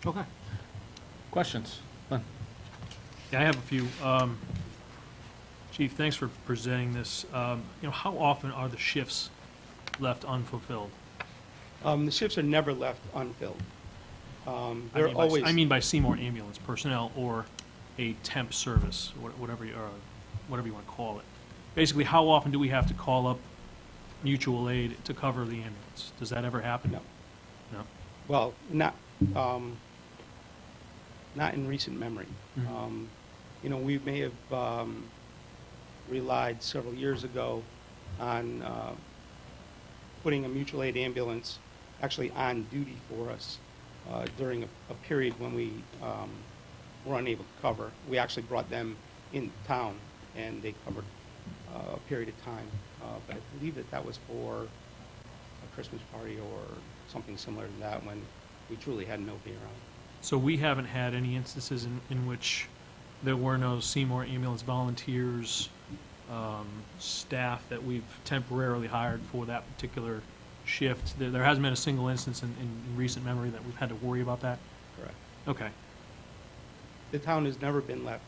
Okay. Questions? Glenn? Yeah, I have a few. Chief, thanks for presenting this. How often are the shifts left unfulfilled? The shifts are never left unfilled. I mean by Seymour Ambulance personnel or a temp service, whatever you want to call it. Basically, how often do we have to call up mutual aid to cover the ambulance? Does that ever happen? No. No? Well, not in recent memory. Mm-hmm. We may have relied several years ago on putting a mutual aid ambulance actually on duty for us during a period when we were unable to cover. We actually brought them in town, and they covered a period of time. But I believe that was for a Christmas party or something similar to that when we truly had nobody around. So we haven't had any instances in which there were no Seymour ambulance volunteers, staff that we've temporarily hired for that particular shift. There hasn't been a single instance in recent memory that we've had to worry about that? Correct. Okay. The town has never been left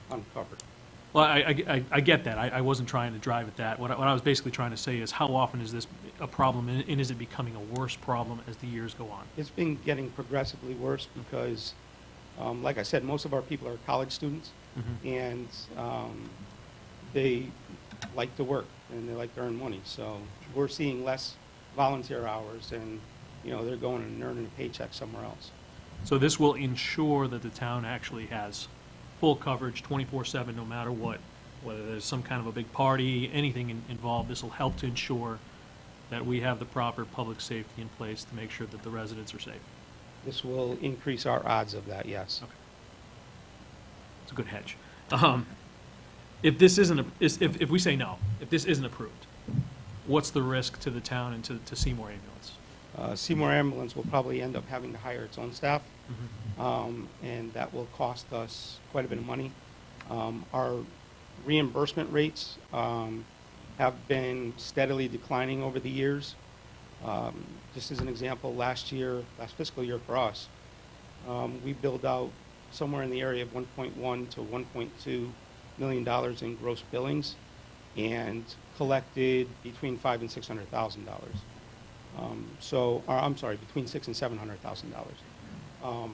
uncovered. Well, I get that. I wasn't trying to drive at that. What I was basically trying to say is, how often is this a problem, and is it becoming a worse problem as the years go on? It's been getting progressively worse because, like I said, most of our people are college students, and they like to work and they like to earn money. So we're seeing less volunteer hours, and they're going and earning a paycheck somewhere else. So this will ensure that the town actually has full coverage 24/7, no matter what, whether there's some kind of a big party, anything involved. This will help to ensure that we have the proper public safety in place to make sure that the residents are safe. This will increase our odds of that, yes. Okay. It's a good hedge. If this isn't, if we say no, if this isn't approved, what's the risk to the town and to Seymour Ambulance? Seymour Ambulance will probably end up having to hire its own staff, and that will cost us quite a bit of money. Our reimbursement rates have been steadily declining over the years. Just as an example, last fiscal year for us, we billed out somewhere in the area of $1.1 to $1.2 million in gross billings and collected between $500,000 and $600,000. I'm sorry, between $600,000 and $700,000.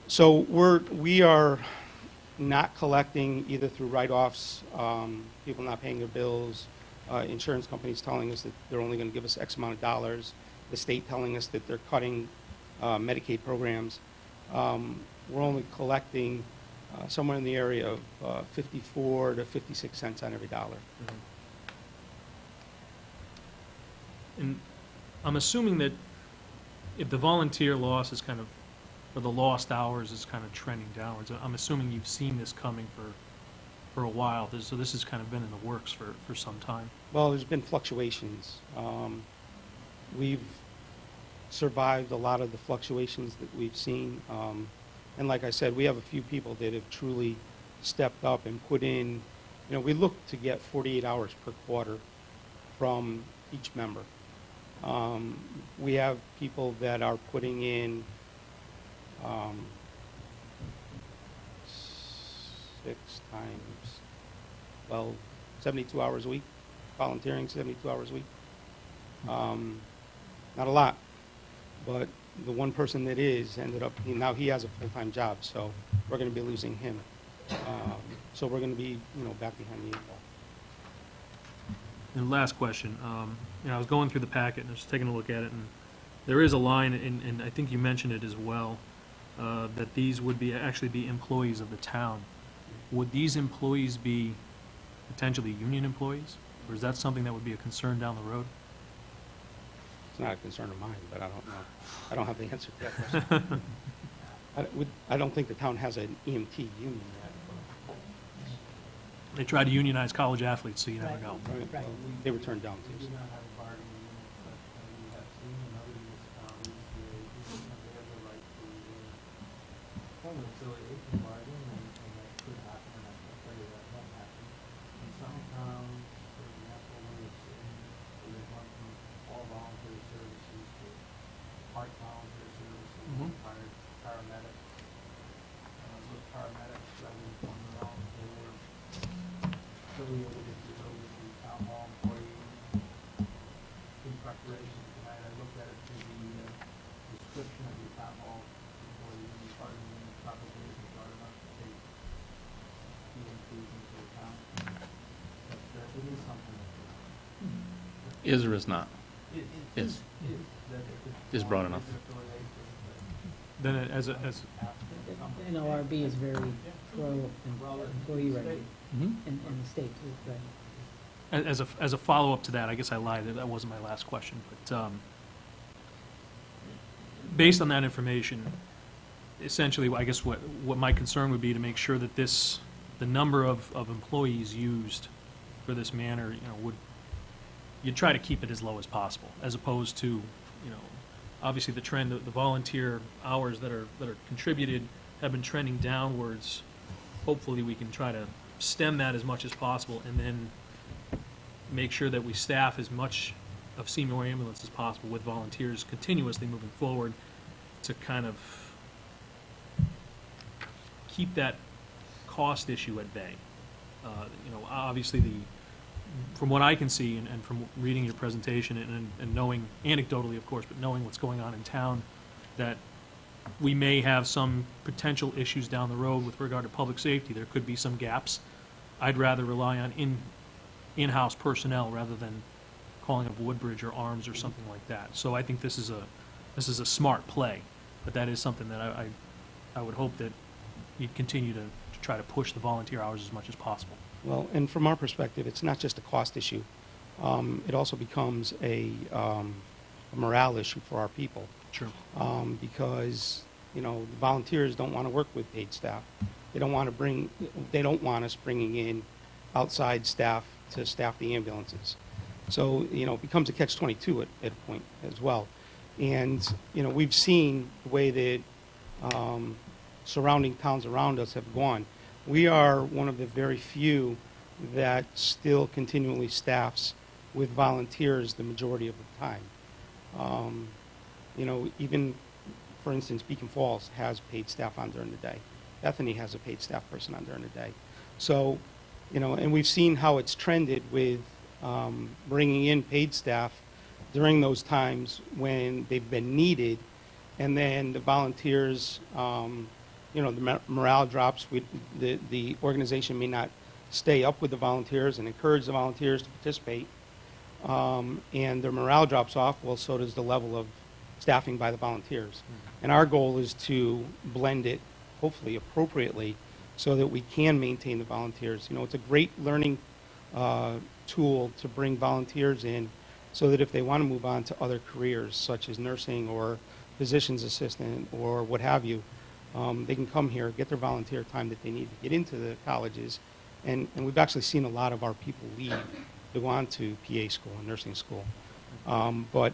So we are not collecting either through write-offs, people not paying their bills, insurance companies telling us that they're only going to give us X amount of dollars, the state telling us that they're cutting Medicaid programs. We're only collecting somewhere in the area of 54 to 56 cents on every dollar. And I'm assuming that if the volunteer loss is kind of, or the lost hours is kind of trending downwards, I'm assuming you've seen this coming for a while. So this has kind of been in the works for some time. Well, there's been fluctuations. We've survived a lot of the fluctuations that we've seen. And like I said, we have a few people that have truly stepped up and put in, we look to get 48 hours per quarter from each member. We have people that are putting in 72 hours a week, volunteering 72 hours a week. Not a lot, but the one person that is ended up, now he has a full-time job, so we're going to be losing him. So we're going to be, back behind the eight ball. And last question, I was going through the packet and I was taking a look at it, and there is a line, and I think you mentioned it as well, that these would actually be employees of the town. Would these employees be potentially union employees, or is that something that would be a concern down the road? It's not a concern of mine, but I don't know. I don't have the answer to that question. I don't think the town has an EMT union yet. They try to unionize college athletes, so you never Right. know. Right. Well, they were turned down We too. do not have a bargaining unit, but we have seen in other municipalities where they have the right to form an affiliation bargain, and that could happen, and I can tell you that won't happen. In some towns, for example, we have seen where they've gone from all volunteer services to part volunteer services, hired paramedics. Those paramedics, rather than going around, they were affiliated, if you will, with the town hall employees. In preparation tonight, I looked at it through the description of the town hall employee, and part of the probably isn't hard enough to take EMTs into account. But it is something that Is or is not? it Is. that it could Is broad enough. Then as And ORB is very pro-employee right, and the state too, right. as a follow-up to that, I guess I lied, that wasn't my last question, but based on that information, essentially, I guess what my concern would be to make sure that the number of employees used for this manner, you try to keep it as low as possible, as opposed to, you know, obviously the trend, the volunteer hours that are contributed have been trending downwards. Hopefully, we can try to stem that as much as possible, and then make sure that we staff as much of Seymour Ambulance as possible with volunteers continuously moving forward to kind of keep that cost issue at bay. You know, obviously from what I can see and from reading your presentation and knowing, anecdotally of course, but knowing what's going on in town, that we may have some potential issues down the road with regard to public safety. There could be some gaps. I'd rather rely on in-house personnel rather than calling up Woodbridge or Arms or something like that. So I think this is a smart play, but that is something that I would hope that you'd continue to try to push the volunteer hours as much as possible. Well, and from our perspective, it's not just a cost issue. It also becomes a morale issue for our people. Sure. Because, you know, the volunteers don't want to work with paid staff. They don't want us bringing in outside staff to staff the ambulances. So, you know, it becomes a catch-22 at a point as well. And, you know, we've seen the way that surrounding towns around us have gone. We are one of the very few that still continually staffs with volunteers the majority of the time. You know, even, for instance, Beacon Falls has paid staff on during the day. Bethany has a paid staff person on during the day. So, you know, and we've seen how it's trended with bringing in paid staff during those times when they've been needed, and then the volunteers, you know, the morale drops. The organization may not stay up with the volunteers and encourage the volunteers to participate, and their morale drops off. Well, so does the level of staffing by the volunteers. And our goal is to blend it, hopefully appropriately, so that we can maintain the volunteers. You know, it's a great learning tool to bring volunteers in so that if they want to move on to other careers, such as nursing or physician's assistant or what have you, they can come here, get their volunteer time that they need to get into the colleges. And we've actually seen a lot of our people leave to go on to PA school and nursing school. But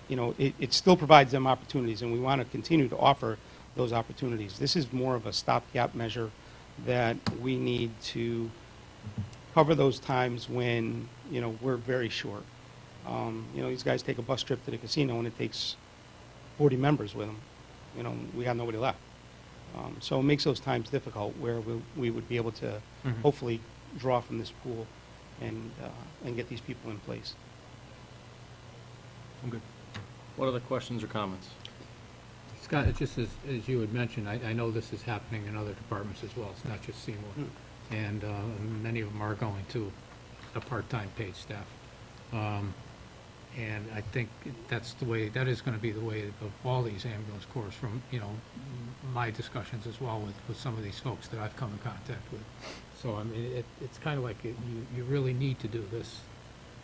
you know, it still provides them opportunities, and we want to continue to offer those opportunities. This is more of a stopgap measure that we need to cover those times when, you know, we're very short. You know, these guys take a bus trip to the casino and it takes 40 members with them. You know, we have nobody left. So it makes those times difficult where we would be able to hopefully draw from this pool and get these people in place. I'm good. What other questions or comments? Scott, it's just as you had mentioned, I know this is happening in other departments as well. It's not just Seymour. And many of them are going to a part-time paid staff. And I think that is going to be the way of all these ambulance corps from, you know, my discussions as well with some of these folks that I've come in contact with. So, I mean, it's kind of like you really need to do this,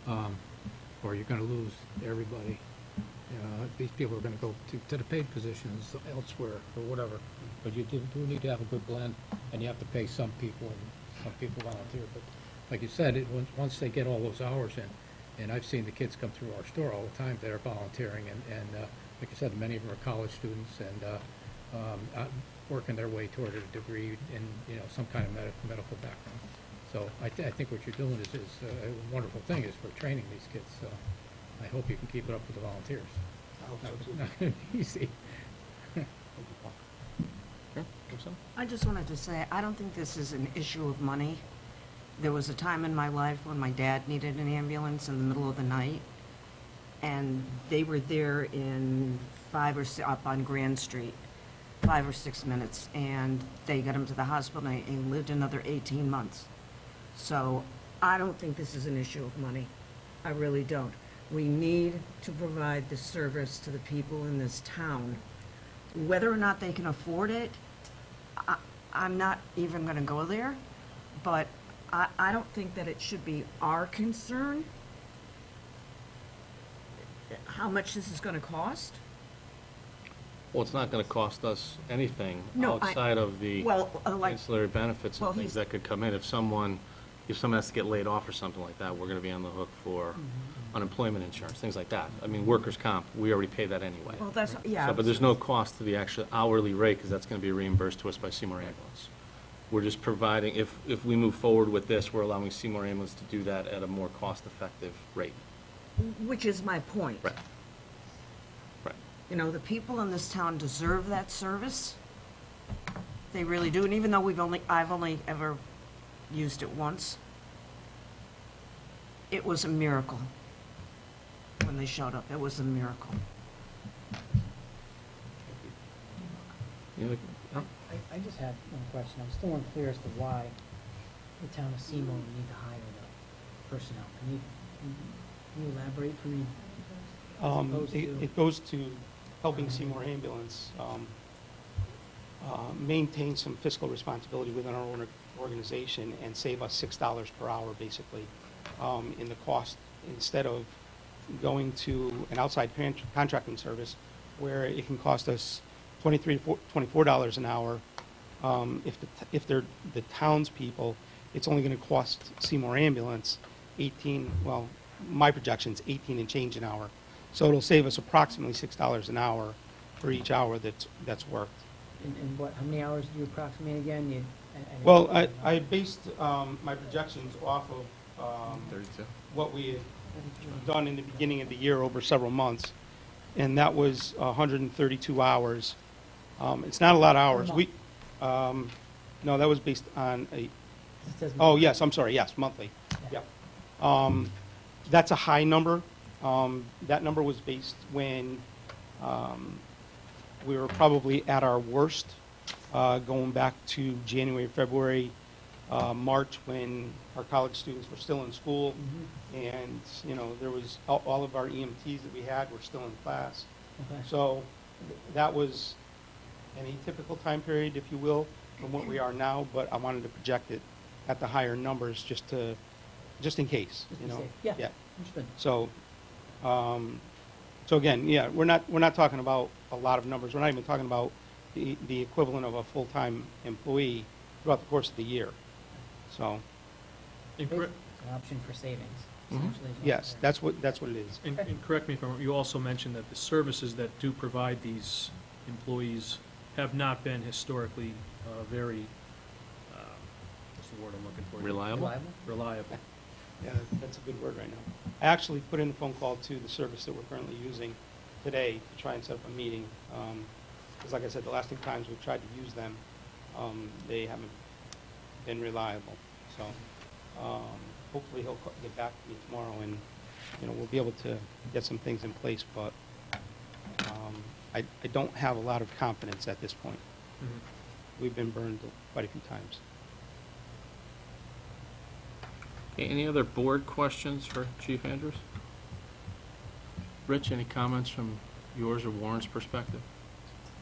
or you're going to lose everybody. These people are going to go to the paid positions elsewhere or whatever. But you do need to have a good blend, and you have to pay some people, and some people volunteer. But like you said, once they get all those hours in, and I've seen the kids come through our store all the time that are volunteering, and like I said, many of them are college students and working their way toward a degree in, you know, some kind of medical background. So I think what you're doing is a wonderful thing is for training these kids. So I hope you can keep it up with the volunteers. I hope so, too. Not going to be easy. I just wanted to say, I don't think this is an issue of money. There was a time in my life when my dad needed an ambulance in the middle of the night, and they were there in up on Grand Street, 5 or 6 minutes, and they got him to the hospital, and he lived another 18 months. So I don't think this is an issue of money. I really don't. We need to provide the service to the people in this town. Whether or not they can afford it, I'm not even going to go there, but I don't think that it should be our concern how much this is going to cost. Well, it's not going to cost us anything No, outside of the like, ancillary benefits and well, things he's- that could come in. If someone if someone has to get laid off or something like that, we're going to be on the hook for unemployment insurance, things like that. I mean, workers' comp, we already pay that anyway. Well, that's, yeah. So, but there's no cost to the actual hourly rate, because that's going to be reimbursed to us by Seymour Ambulance. We're just providing, if we move forward with this, we're allowing Seymour Ambulance to do that at a more cost-effective rate. Which is my point. Right. Right. You know, the people in this town deserve that service. They really do, and even though I've only ever used it once, it was a miracle when they showed up. It was a miracle. You know, I just had one question. I'm still unclear as to why the town of Seymour would need to hire the personnel. Can you elaborate for me? Opposed to- It goes to helping Seymour Ambulance maintain some fiscal responsibility within our own organization and save us $6 per hour, basically, in the cost, instead of going to an outside contracting service where it can cost us $23 to $24 an hour. If they're the townspeople, it's only going to cost Seymour Ambulance 18, well, my projection's 18 and change an hour. So it'll save us approximately $6 an hour for each hour that's worked. And what, how many hours do you approximate again? Well, I based my projections off of 32. what we had done in the beginning of the year over several months, and that was 132 hours. It's not a lot of hours. No, that was based on a, It says oh, yes, I'm sorry, yes, monthly. Yep. That's a high number. That number was based when we were probably at our worst, going back to January, February, March, when our college students were still in school, and, you know, there was, all of our EMTs that we had were still in class. Okay. So that was an atypical time period, if you will, from what we are now, but I wanted to project it at the higher numbers just in case, Just you to be know? safe. Yeah. Yeah. Understood. So, so again, yeah, we're not talking about a lot of numbers. We're not even talking about the equivalent of a full-time employee throughout the course of the year. So, And It's corre- an option for savings, Mhm. essentially. is what yes, they're- that's what it is. and correct me if I'm wrong, you also mentioned that the services that do provide these employees have not been historically very, what's the word I'm looking for? Reliable? Reliable? Reliable. Yeah, that's a good word right now. I actually put in a phone call to the service that we're currently using today to try and set up a meeting. Because like I said, the last two times we've tried to use them, they haven't been reliable. So hopefully he'll get back to me tomorrow, and, you know, we'll be able to get some things in place. But I don't have a lot of confidence at this point. Mhm. We've been burned quite a few times. Okay, any other board questions for Chief Andrews? Rich, any comments from yours or Warren's perspective?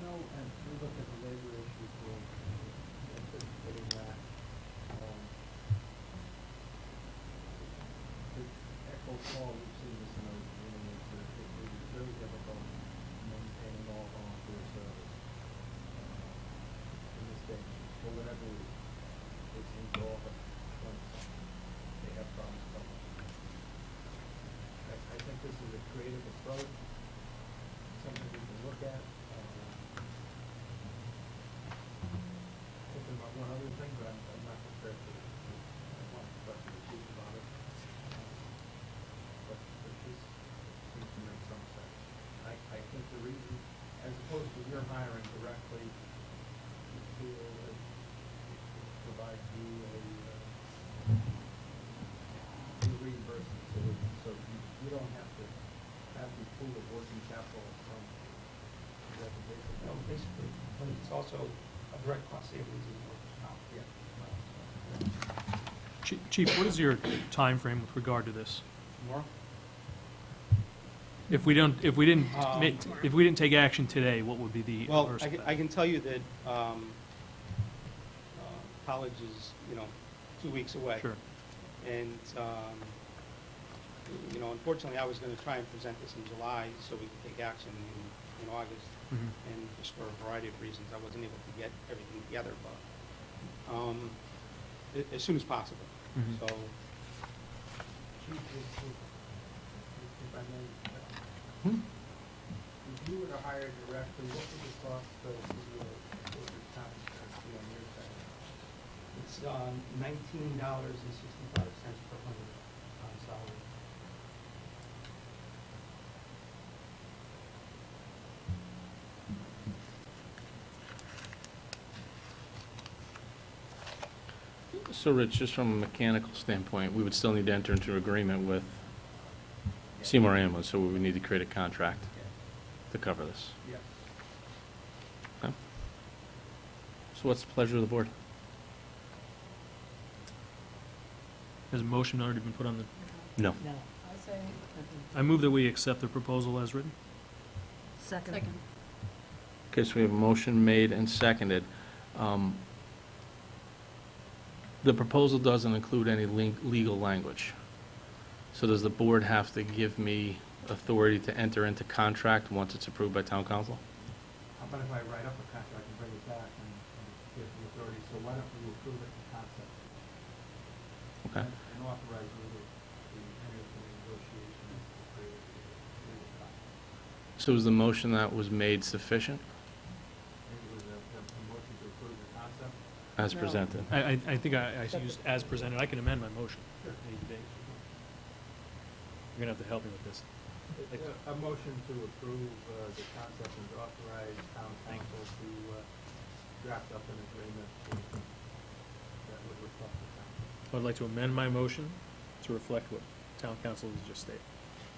No, and we look at the labor issue for anticipating that. The echo call, we've seen this in other communities, that it is very difficult maintaining all volunteer service in this day, for whatever reason. It seems all of they have problems coming. I think this is a creative approach, something we can look at. Thinking about one other thing, but I'm not prepared to, I want to talk to the chief about it. But this seems to make some sense. I think the reason, as opposed to you're hiring directly to provide you a reimbursement, so you don't have to have the pool of working capital from the basic. No, basically, but it's also a direct cost savings in workers' comp. Yeah. Chief, what is your time frame with regard to this? Tomorrow? If we didn't Um, take action today, what would be the Well, first I can tell you that college is, you know, 2 weeks away. Sure. And, you know, unfortunately, I was going to try and present this in July so we could take action in August. Mhm. And just for a variety of reasons, I wasn't able to get everything together, but as soon as possible. Mhm. So, Chief, if I may, if you were to hire directly, what would the cost of the overtime be on your side? It's $19.65 per hundred on salary. So Rich, just from a mechanical standpoint, we would still need to enter into an agreement with Seymour Ambulance, so we would need to create a contract to cover this. Yes. Okay. So what's the pleasure of the board? Has a motion already been put on the, No. No. I say, I move that we accept the proposal as written. Second. Okay, so we have a motion made and seconded. The proposal doesn't include any legal language. So does the board have to give me authority to enter into contract once it's approved by town council? How about if I write up a contract and bring it back and give the authority, so why don't we approve it in concept? Okay. And authorize me to enter into negotiations to create a legal contract. So is the motion that was made sufficient Maybe it was a motion to approve the concept? as No. presented? I think I used as presented. I can amend my motion. Sure. You're gonna have to help me with this. A motion to approve the concept and to authorize town council to draft up an agreement that would reflect the town. I'd like to amend my motion to reflect what town council has just stated.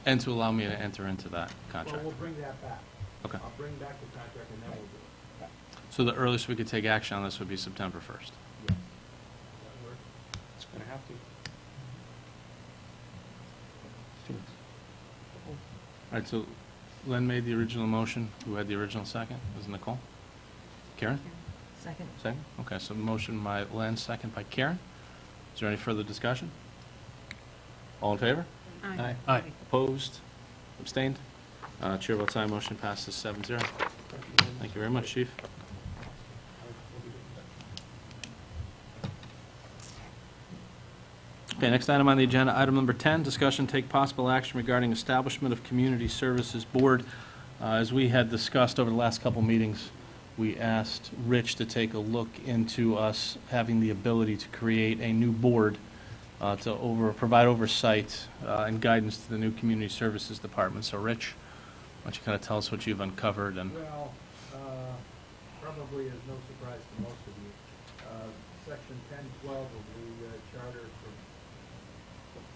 And to allow me to enter into that Well, contract? we'll bring that back. Okay. I'll bring back the contract and then we'll do it. So the earliest we could take action on this would be September 1st? Yes. Does that work? It's gonna have to. All right, so Len made the original motion. Who had the original second? Was it Nicole? Karen? Second. Second? Okay, so motion by Len, second by Karen. Is there any further discussion? All in favor? Aye. Aye. Opposed? Abstained? Chair votes aye, motion passes 7-0. Thank you very much, Chief. Okay, next item on the agenda, item number 10, discussion take possible action regarding establishment of Community Services Board. As we had discussed over the last couple meetings, we asked Rich to take a look into us having the ability to create a new board to provide oversight and guidance to the new Community Services Department. So Rich, why don't you kind of tell us what you've uncovered and... Well, probably is no surprise to most of you. Section 1012 of the charter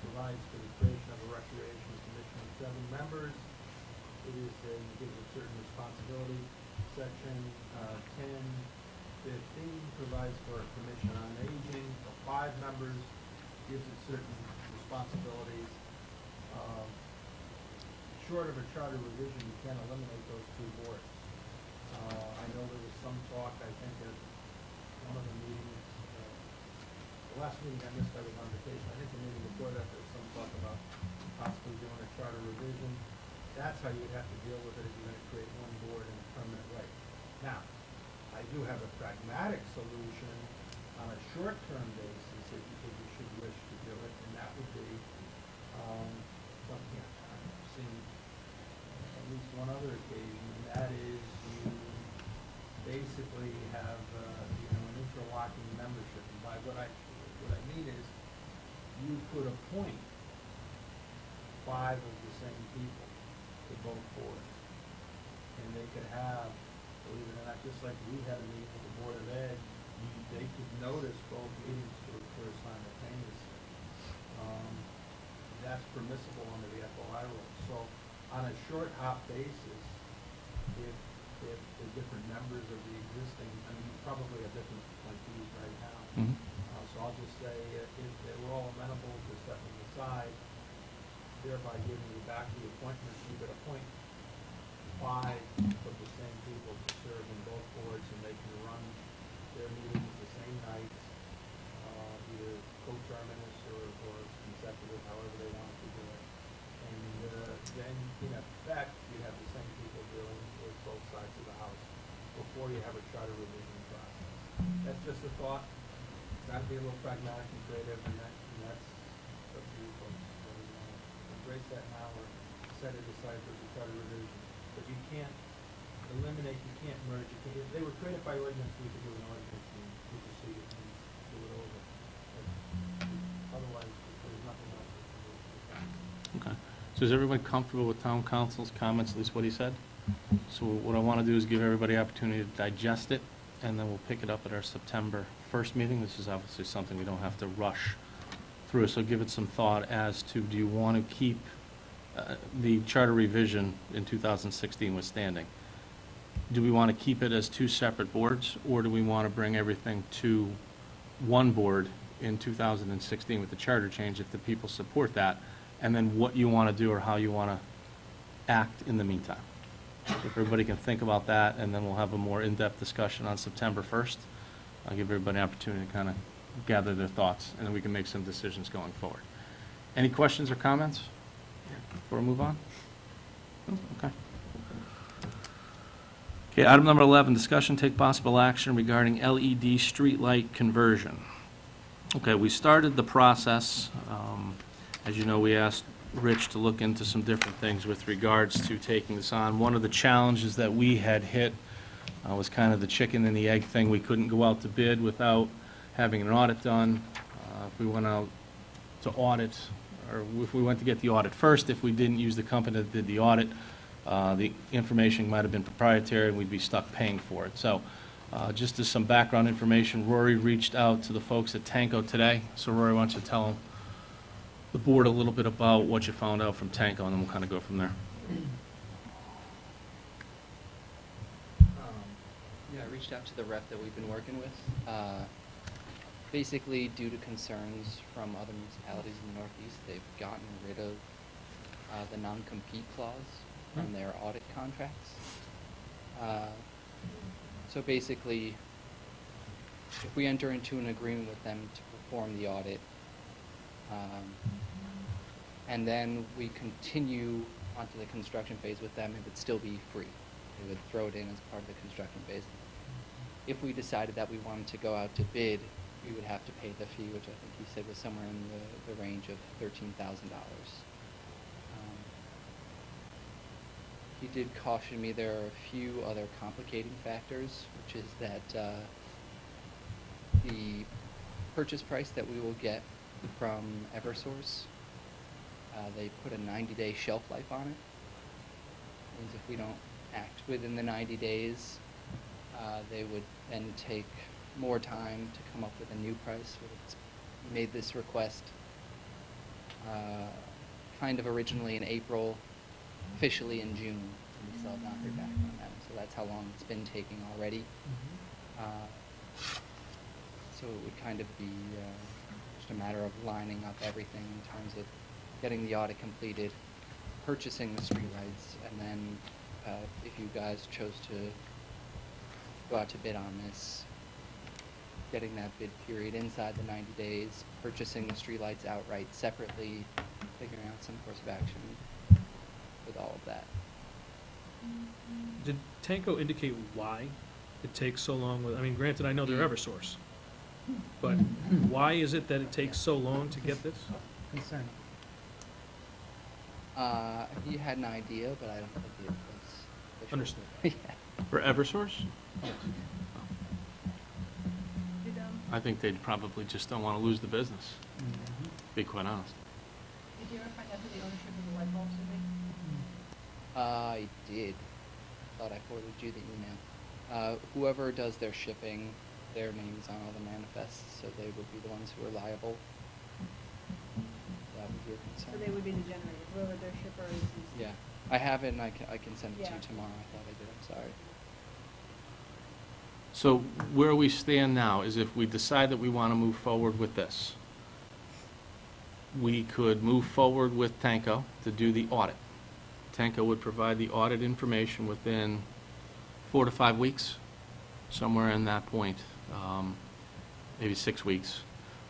provides for the creation of a recreation commission of 7 members. It is, gives it certain responsibility. Section 1015 provides for a commission on aging of 5 members, gives it certain responsibilities. Short of a charter revision, you can't eliminate those 2 boards. I know there was some talk, I think, at one of the meetings, the last meeting I missed, I was on vacation. I think the meeting before that, there was some talk about possibly doing a charter revision. That's how you'd have to deal with it if you're gonna create 1 board in a permanent way. Now, I do have a pragmatic solution on a short-term basis if you should wish to do it, and that would be, something I've seen at least one other occasion, and that is you basically have, an interlocking membership. And by what I mean is, you could appoint 5 of the same people to both boards. And they could have, believe it or not, just like we had a meeting with the Board of Ed, they could notice both meetings to occur simultaneously. That's permissible under the FOI rules. So on a short hop basis, if the different members of the existing, I mean, you probably have different appointees right now. So I'll just say, if they were all amenable to stepping aside, thereby giving you back the appointments, you could appoint 5 of the same people to serve in both boards, and they can run their meetings the same night, either coterminous or consecutive, however they want to do it. And then, in effect, you have the same people dealing with both sides of the house before you have a charter revision process. That's just a thought. Got to be a little pragmatic and creative, and that and that's up to you folks. So, embrace that now or set it aside for the charter revision. But you can't eliminate, you can't merge, you can't, if they were created by ordinance, we could do an ordinance and supersede it and do it over. But otherwise, there's nothing else we can do. Okay. So is everyone comfortable with town council's comments, at least what he said? So what I want to do is give everybody opportunity to digest it, and then we'll pick it up at our September 1st meeting. This is obviously something we don't have to rush through, so give it some thought as to, do you want to keep the charter revision in 2016 withstanding? Do we want to keep it as two separate boards, or do we want to bring everything to one board in 2016 with the charter change, if the people support that, and then what you want to do or how you want to act in the meantime? So if everybody can think about that, and then we'll have a more in-depth discussion on September 1st. I'll give everybody an opportunity to kind of gather their thoughts, and then we can make some decisions going forward. Any questions or comments before we move on? No? Okay. Okay, item number 11, discussion, take possible action regarding LED streetlight conversion. Okay, we started the process. As you know, we asked Rich to look into some different things with regards to taking this on. One of the challenges that we had hit was kind of the chicken and the egg thing. We couldn't go out to bid without having an audit done. If we went out to audit, or if we went to get the audit first, if we didn't use the company that did the audit, the information might have been proprietary and we'd be stuck paying for it. So just as some background information, Rory reached out to the folks at Tanco today. So Rory, why don't you tell the board a little bit about what you found out from Tanco, and then we'll kind of go from there. Yeah, I reached out to the rep that we've been working with. Basically, due to concerns from other municipalities in the Northeast, they've gotten rid of the non-compete clause from their audit contracts. So basically, if we enter into an agreement with them to perform the audit, and then we continue onto the construction phase with them, it would still be free. They would throw it in as part of the construction phase. If we decided that we wanted to go out to bid, we would have to pay the fee, which I think he said was somewhere in the range of $13,000. He did caution me there are a few other complicating factors, which is that the purchase price that we will get from Eversource, they put a 90-day shelf life on it. Means if we don't act within the 90 days, they would then take more time to come up with a new price. We made this request kind of originally in April, officially in June, and we still have not heard back from them. So that's how long it's been taking already. So it would kind of be just a matter of lining up everything in terms of getting the audit completed, purchasing the streetlights, and then if you guys chose to go out to bid on this, getting that bid period inside the 90 days, purchasing the streetlights outright separately, figuring out some course of action with all of that. Did Tanco indicate why it takes so long with, I mean, granted, I know they're Eversource, but why is it that it takes so long to get this? Concern. He had an idea, but I don't think it was official. Understood. Yeah. For Eversource? Did, I think they'd probably just don't want to lose the business, to be quite honest. did you ever find out who the ownership of the light bulbs would be? I did. Thought I forwarded you the email. Whoever does their shipping, their name's on all the manifests, so they would be the ones who are liable. That was your concern. So they would be the generator, whoever their shipper is. Yeah, I have it, and I can send it to Yeah. you tomorrow. I thought I did. I'm sorry. So where we stand now is if we decide that we want to move forward with this, we could move forward with Tanco to do the audit. Tanco would provide the audit information within 4 to 5 weeks, somewhere in that point, maybe 6 weeks.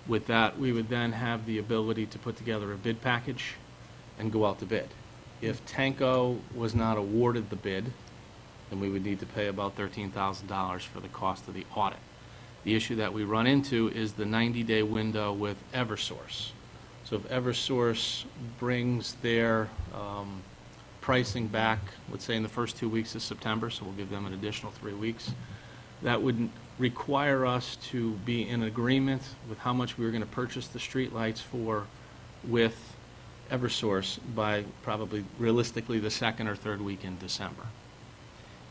With that, we would then have the ability to put together a bid package and go out to bid. If Tanco was not awarded the bid, then we would need to pay about $13,000 for the cost of the audit. The issue that we run into is the 90-day window with Eversource. So if Eversource brings their pricing back, let's say in the first 2 weeks of September, so we'll give them an additional 3 weeks, that would require us to be in agreement with how much we were going to purchase the streetlights for with Eversource by probably realistically the second or third week in December.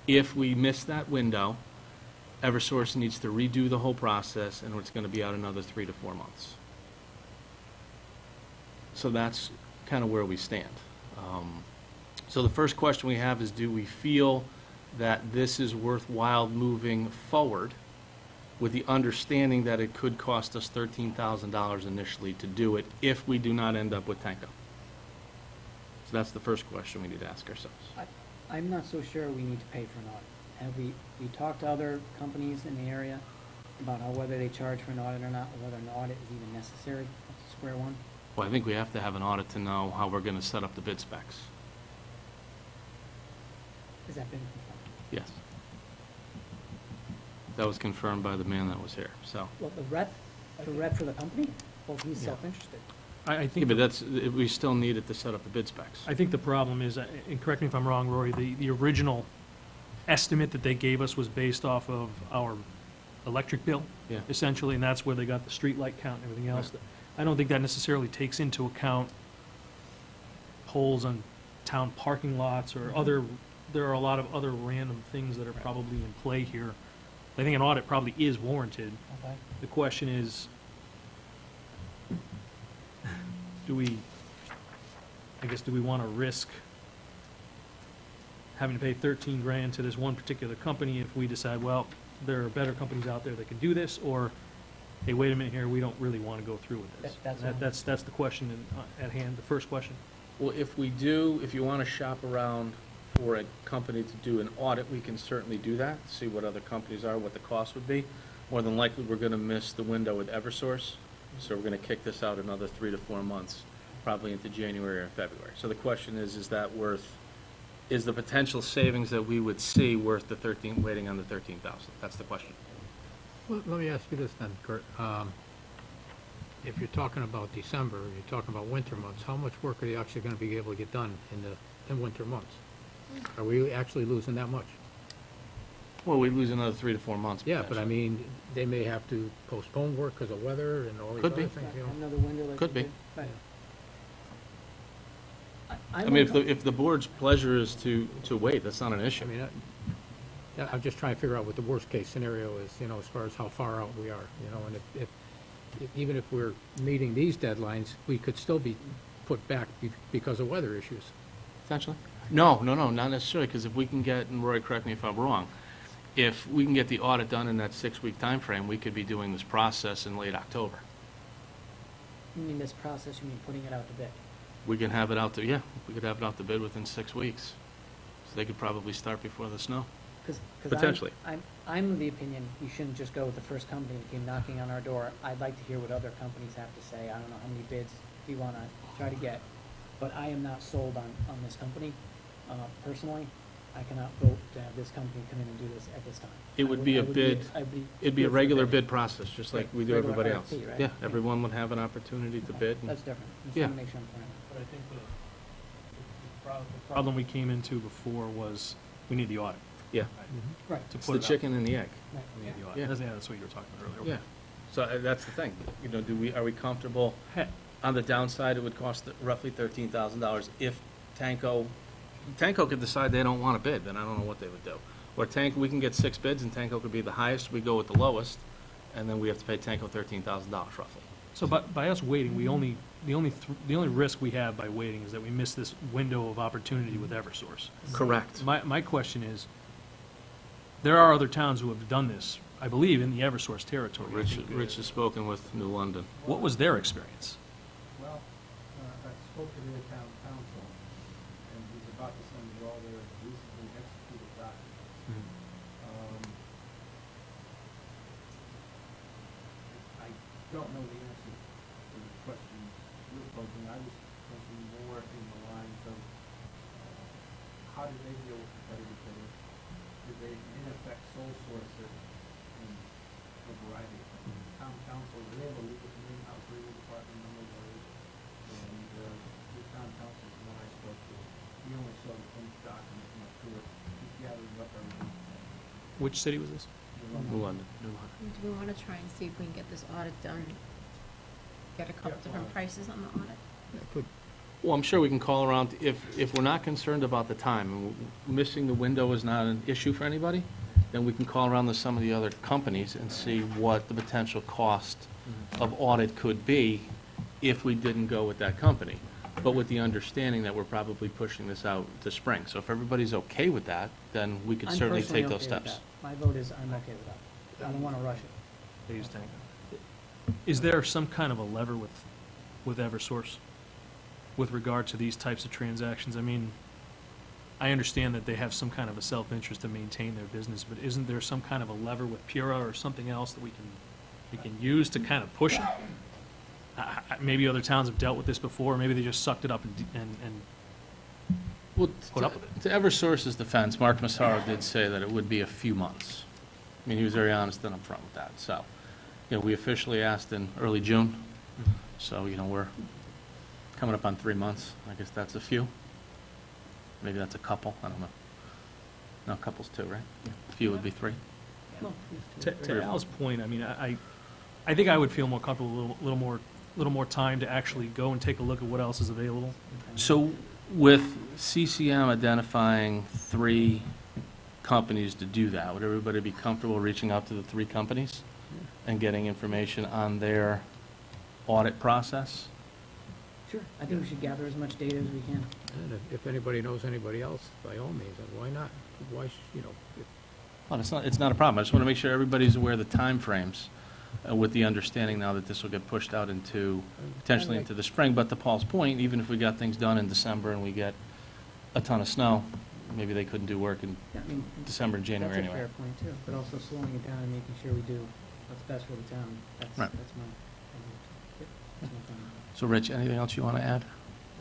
If we miss that window, Eversource needs to redo the whole process, and it's going to be out another 3 to 4 months. So that's kind of where we stand. So the first question we have is, do we feel that this is worthwhile moving forward with the understanding that it could cost us $13,000 initially to do it if we do not end up with Tanco? So that's the first question we need to ask ourselves. I'm not so sure we need to pay for an audit. Have we talked to other companies in the area about how whether they charge for an audit or not, or whether an audit is even necessary at square one? Well, I think we have to have an audit to know how we're going to set up the bid specs. Has that been confirmed? Yes. That was confirmed by the man that was here, so. Well, the rep for the company, well, he's Yeah. self-interested. I Yeah, think, but that's, we still need it to set up the bid specs. I think the problem is, and correct me if I'm wrong, Rory, the original estimate that they gave us was based off of our electric bill, Yeah. essentially, and that's where they got the street light count and everything else. Right. I don't think that necessarily takes into account poles on town parking lots or other, there are a lot of other random things that are probably in play here. I think an audit probably is warranted. Okay. The question is, do we want to risk having to pay 13 grand to this one particular company if we decide, well, there are better companies out there that can do this, or, hey, wait a minute here, we don't really want to go through with this? That's the question at hand, the first question. Well, if you want to shop around for a company to do an audit, we can certainly do that, see what other companies are, what the cost would be. More than likely, we're going to miss the window with Eversource, so we're going to kick this out another 3 to 4 months, probably into January or February. So the question is that is the potential savings that we would see worth waiting on the 13,000? That's the question. Well, let me ask you this then, Kurt. If you're talking about December, you're talking about winter months, how much work are you actually going to be able to get done in winter months? Are we actually losing that much? Well, we'd lose another 3 to 4 months. Yeah, but I mean, they may have to postpone work because of weather and all these Could other be. things, you know? Another window like Could we be. did. Right. I mean, if the board's pleasure is to wait, that's not an issue. I mean, yeah, I'm just trying to figure out what the worst-case scenario is, you know, as far as how far out we are, you know, and if even if we're meeting these deadlines, we could still be put back because of weather issues. Essentially? No, not necessarily, because if we can get, and Roy, correct me if I'm wrong, if we can get the audit done in that 6-week time frame, we could be doing this process in late October. You mean this process, you mean putting it out to bid? We can have it out to, we could have it out to bid within 6 weeks. So they could probably start before the snow. Potentially. I'm of the opinion you shouldn't just go with the first company that came knocking on our door. I'd like to hear what other companies have to say. I don't know how many bids we want to try to get, but I am not sold on this company. Personally, I cannot vote to have this company come in and do this at this time. It would be a bid, it'd be a regular bid process, just like we do Regular everybody else. RFP, right? Yeah, everyone would have an opportunity to bid. and- That's different. Just Yeah. want to make sure I'm clear. But I think the problem we came into before was, we need the audit. Yeah, Right. To it's put the it out. chicken and the egg. Right. We need the audit. Yeah. That's what you were talking about earlier. Yeah. So that's the thing, you know, are we comfortable? On the downside, it would cost roughly $13,000 if Tanco could decide they don't want to bid, then I don't know what they would do. Or we can get 6 bids and Tanco could be the highest, we go with the lowest, and then we have to pay Tanco $13,000 roughly. So by us waiting, the only risk we have by waiting is that we miss this window of opportunity with Eversource. Correct. My question is, there are other towns who have done this, I believe, in the Eversource territory. I think, Rich has spoken with New London. What was their experience? Well, I spoke to their town council, and he's about to send me all their recently executed documents. I don't know the answer to the question you're posing. I was thinking more in the lines of, how did they deal with competitive bidders? Did they, in effect, sole source it in a variety of things? Town council, were they able to legal opinion, house legal department members, or And the town council, when I spoke to, he only saw the finished document, went through it, he's gathering up everything. Which city was this? New London. Do we want to try and see if we can get this audit done? Get a couple different prices on the audit? Well, I'm sure we can call around, if we're not concerned about the time, and missing the window is not an issue for anybody, then we can call around to some of the other companies and see what the potential cost of audit could be if we didn't go with that company. But with the understanding that we're probably pushing this out to spring. So if everybody's okay with that, then we could I'm certainly personally take those okay with steps. that. My vote is I'm okay with that. I don't want to rush it. They use tank. Is there some kind of a lever with Eversource with regard to these types of transactions? I mean, I understand that they have some kind of a self-interest to maintain their business, but isn't there some kind of a lever with Pura or something else that we can use to kind of push it? Maybe other towns have dealt with this before, maybe they just sucked it up and Well, put up with it. to Eversource's defense, Mark Massaro did say that it would be a few months. I mean, he was very honest and upfront with that. So, we officially asked in early June. So, we're coming up on 3 months. I guess that's a few. Maybe that's a couple. I don't know. No, a couple's 2, right? A few would be 3. No, To Al's point, I mean, I think I would feel more comfortable a little more time to actually go and take a look at what else is available. So with CCM identifying 3 companies to do that, would everybody be comfortable reaching out to the 3 companies and getting information on their audit process? Sure, I think we should gather as much data as we can. And if anybody knows anybody else, by all means, and why not? Why, Well, it's not a problem. I just want to make sure everybody's aware of the timeframes, with the understanding now that this will get pushed out into, potentially into the spring. But to Paul's point, even if we got things done in December and we get a ton of snow, maybe they couldn't do work in Yeah, I mean, December and January that's a anyway. fair point too, but also slowing it down and making sure we do what's best for the town. That's Right. my, yep, that's my comment. So Rich, anything else you want to add?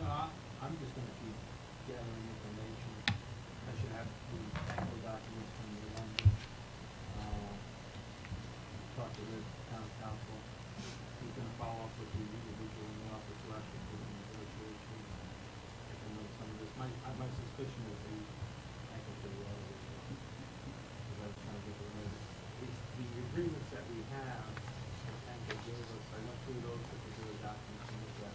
No, I'm just gonna keep gathering information. I should have the technical documents from the London. Talk to the town council. He's gonna follow up with the individual in the office who actually put in negotiations. I can know some of this. My suspicion is the technical for the audit. Because I was trying to get the agreements that we have, and they gave us, I went through those particular documents and looked at.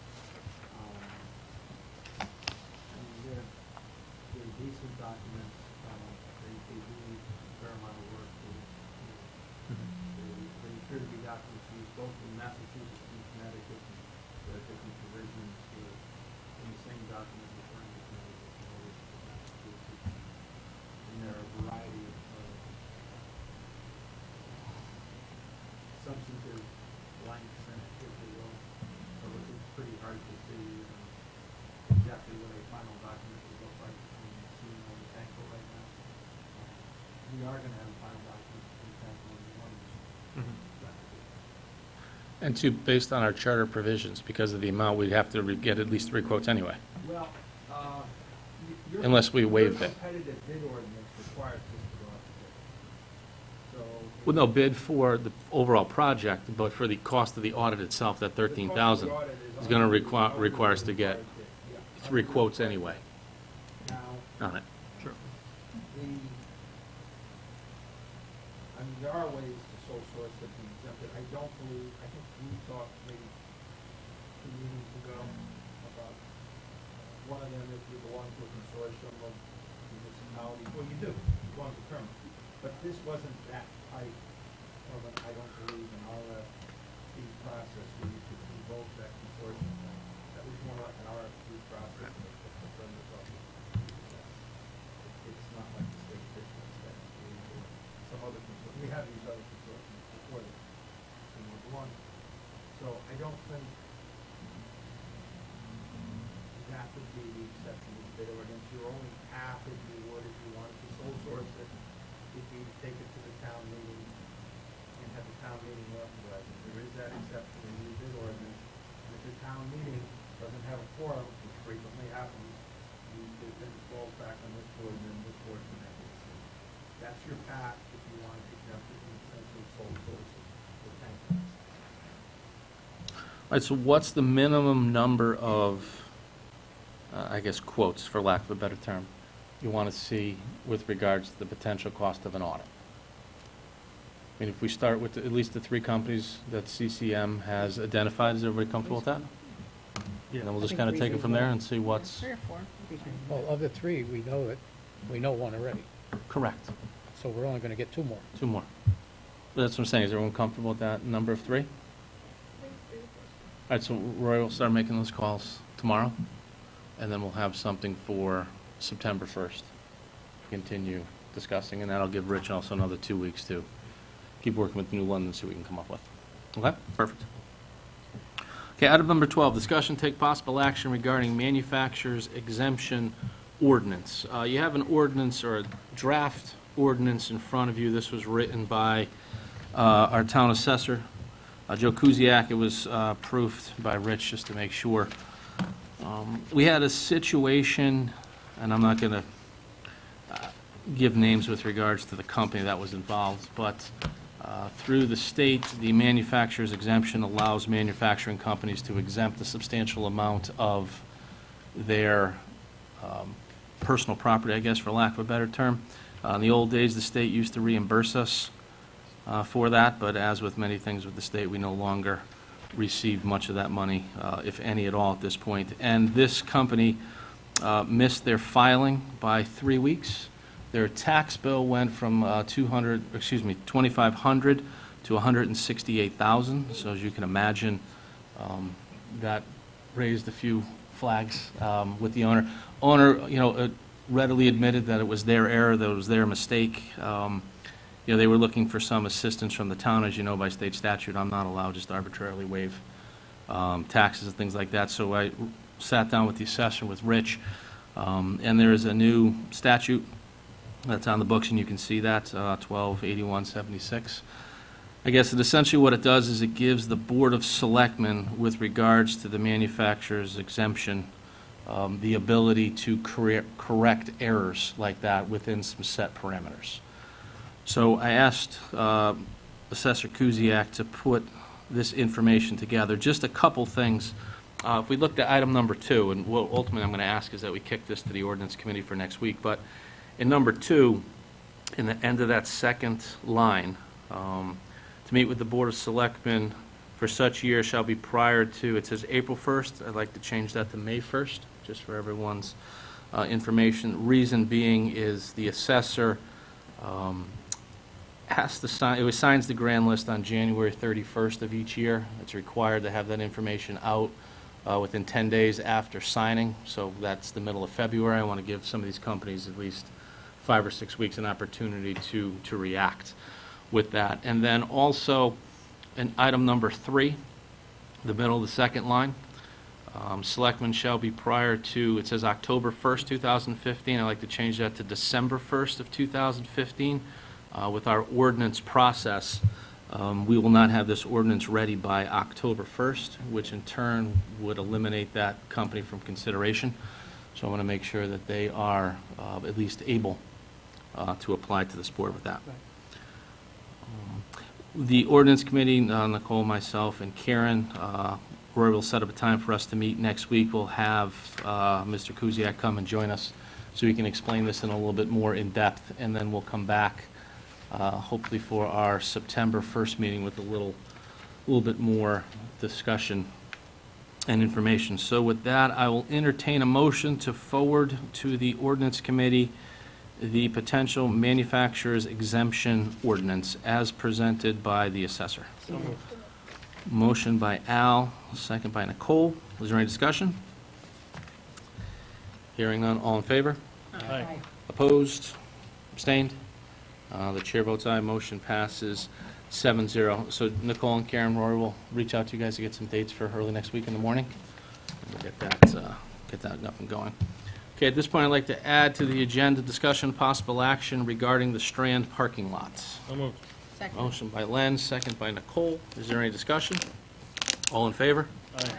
I mean, they're decent documents, they do need a fair amount of work, they appear to be documents used both in Massachusetts and Connecticut, there are different provisions in the same document referring to Connecticut and others to Massachusetts. And there are a variety of substantive lengths in it, if you will, so it's pretty hard to see exactly what a final document would look like between seeing on the Tanko right now. We are gonna have a final document between Tanko and the ones. And 2, based on our charter provisions, because of the amount, we'd have to get at least 3 quotes anyway. Well, your. Unless we waived it. Your competitive bid ordinance requires this to go out to bid. So. Well, no, bid for the overall project, but for the cost of the audit itself, that 13,000 is going to require us to get 3 quotes anyway Now, on it. Sure. I mean, there are ways to sole source that can exempt it. I don't believe, I think we talked maybe 2 meetings ago about, one of them is you belong to a consortium of municipalities. Well, you do, you belong to Kermit. But this wasn't that type of an, I don't believe, an RFP process where you could invoke that consortium. That was more like an RFP process that the firm was up. It's not like the state business that we, some other consortium, we have these other consortiums before this, and we're belong. So I don't think that would be the exception to the bid ordinance. Your only path, if you would, if you wanted to sole source it, would be to take it to the town meeting and have the town meeting authorize it. There is that exception in the bid ordinance. And if the town meeting doesn't have a quorum, which frequently happens, it then falls back on this board, and then this board can have a decision. That's your path if you want to exempt it and essentially sole source it for tank. right, so what's the minimum number of, I guess, quotes, for lack of a better term, you want to see with regards to the potential cost of an audit? I mean, if we start with at least the 3 companies that CCM has identified, is everybody comfortable with that? And then we'll just kind of take it from there and see what's 3 or 4. Well, of the 3, we know one already, correct. so we're only gonna get 2 more. 2 more. That's what I'm saying. Is everyone comfortable with that number of 3? All right, so Roy will start making those calls tomorrow, and then we'll have something for September 1st to continue discussing, and that'll give Rich also another 2 weeks to keep working with New London and see what we can come up with. Okay, perfect. Okay, item number 12, discussion take possible action regarding manufacturer's exemption ordinance. You have an ordinance or a draft ordinance in front of you. This was written by our town assessor, Joe Kuziak. It was proofed by Rich just to make sure. We had a situation, and I'm not going to give names with regards to the company that was involved, but through the state, the manufacturer's exemption allows manufacturing companies to exempt a substantial amount of their personal property, I guess, for lack of a better term. In the old days, the state used to reimburse us for that, but as with many things with the state, we no longer receive much of that money, if any at all at this point. And this company missed their filing by 3 weeks. Their tax bill went from $2,500 to $168,000. So as you can imagine, that raised a few flags with the owner. Owner, readily admitted that it was their error, that it was their mistake. They were looking for some assistance from the town. As you know, by state statute, I'm not allowed just to arbitrarily waive taxes and things like that. So I sat down with the assessor, with Rich, and there is a new statute that's on the books, and you can see that, 128176. I guess that essentially what it does is it gives the Board of Selectmen, with regards to the manufacturer's exemption, the ability to correct errors like that within some set parameters. So I asked Assessor Kuziak to put this information together. Just a couple things. If we looked at item number 2, and what ultimately I'm going to ask is that we kick this to the ordinance committee for next week, but in number 2, in the end of that second line, to meet with the Board of Selectmen for such year shall be prior to, it says April 1st. I'd like to change that to May 1st, just for everyone's information. Reason being is the assessor has to sign, it signs the grand list on January 31st of each year. It's required to have that information out within 10 days after signing, so that's the middle of February. I want to give some of these companies at least 5 or 6 weeks an opportunity to react with that. And then also, in item number 3, the middle of the second line, selectmen shall be prior to, it says October 1st, 2015. I'd like to change that to December 1st of 2015. With our ordinance process, we will not have this ordinance ready by October 1st, which in turn would eliminate that company from consideration. So I want to make sure that they are at least able to apply to this board with that. The ordinance committee, Nicole, myself, and Karen, Roy will set up a time for us to meet next week. We'll have Mr. Kuziak come and join us so he can explain this in a little bit more in depth, and then we'll come back hopefully for our September 1st meeting with a little bit more discussion and information. So with that, I will entertain a motion to forward to the ordinance committee the potential manufacturer's exemption ordinance as presented by the assessor. Motion by Al, second by Nicole. Is there any discussion? Hearing none, all in favor? Aye. Opposed? Abstained? The chair votes aye. Motion passes 7-0. So Nicole and Karen, Rory will reach out to you guys to get some dates for early next week in the morning. And we'll get that up and going. Okay, at this point, I'd like to add to the agenda discussion possible action regarding the Strand parking lots. So moved. Second. Motion by Len, second by Nicole. Is there any discussion? All in favor? Aye.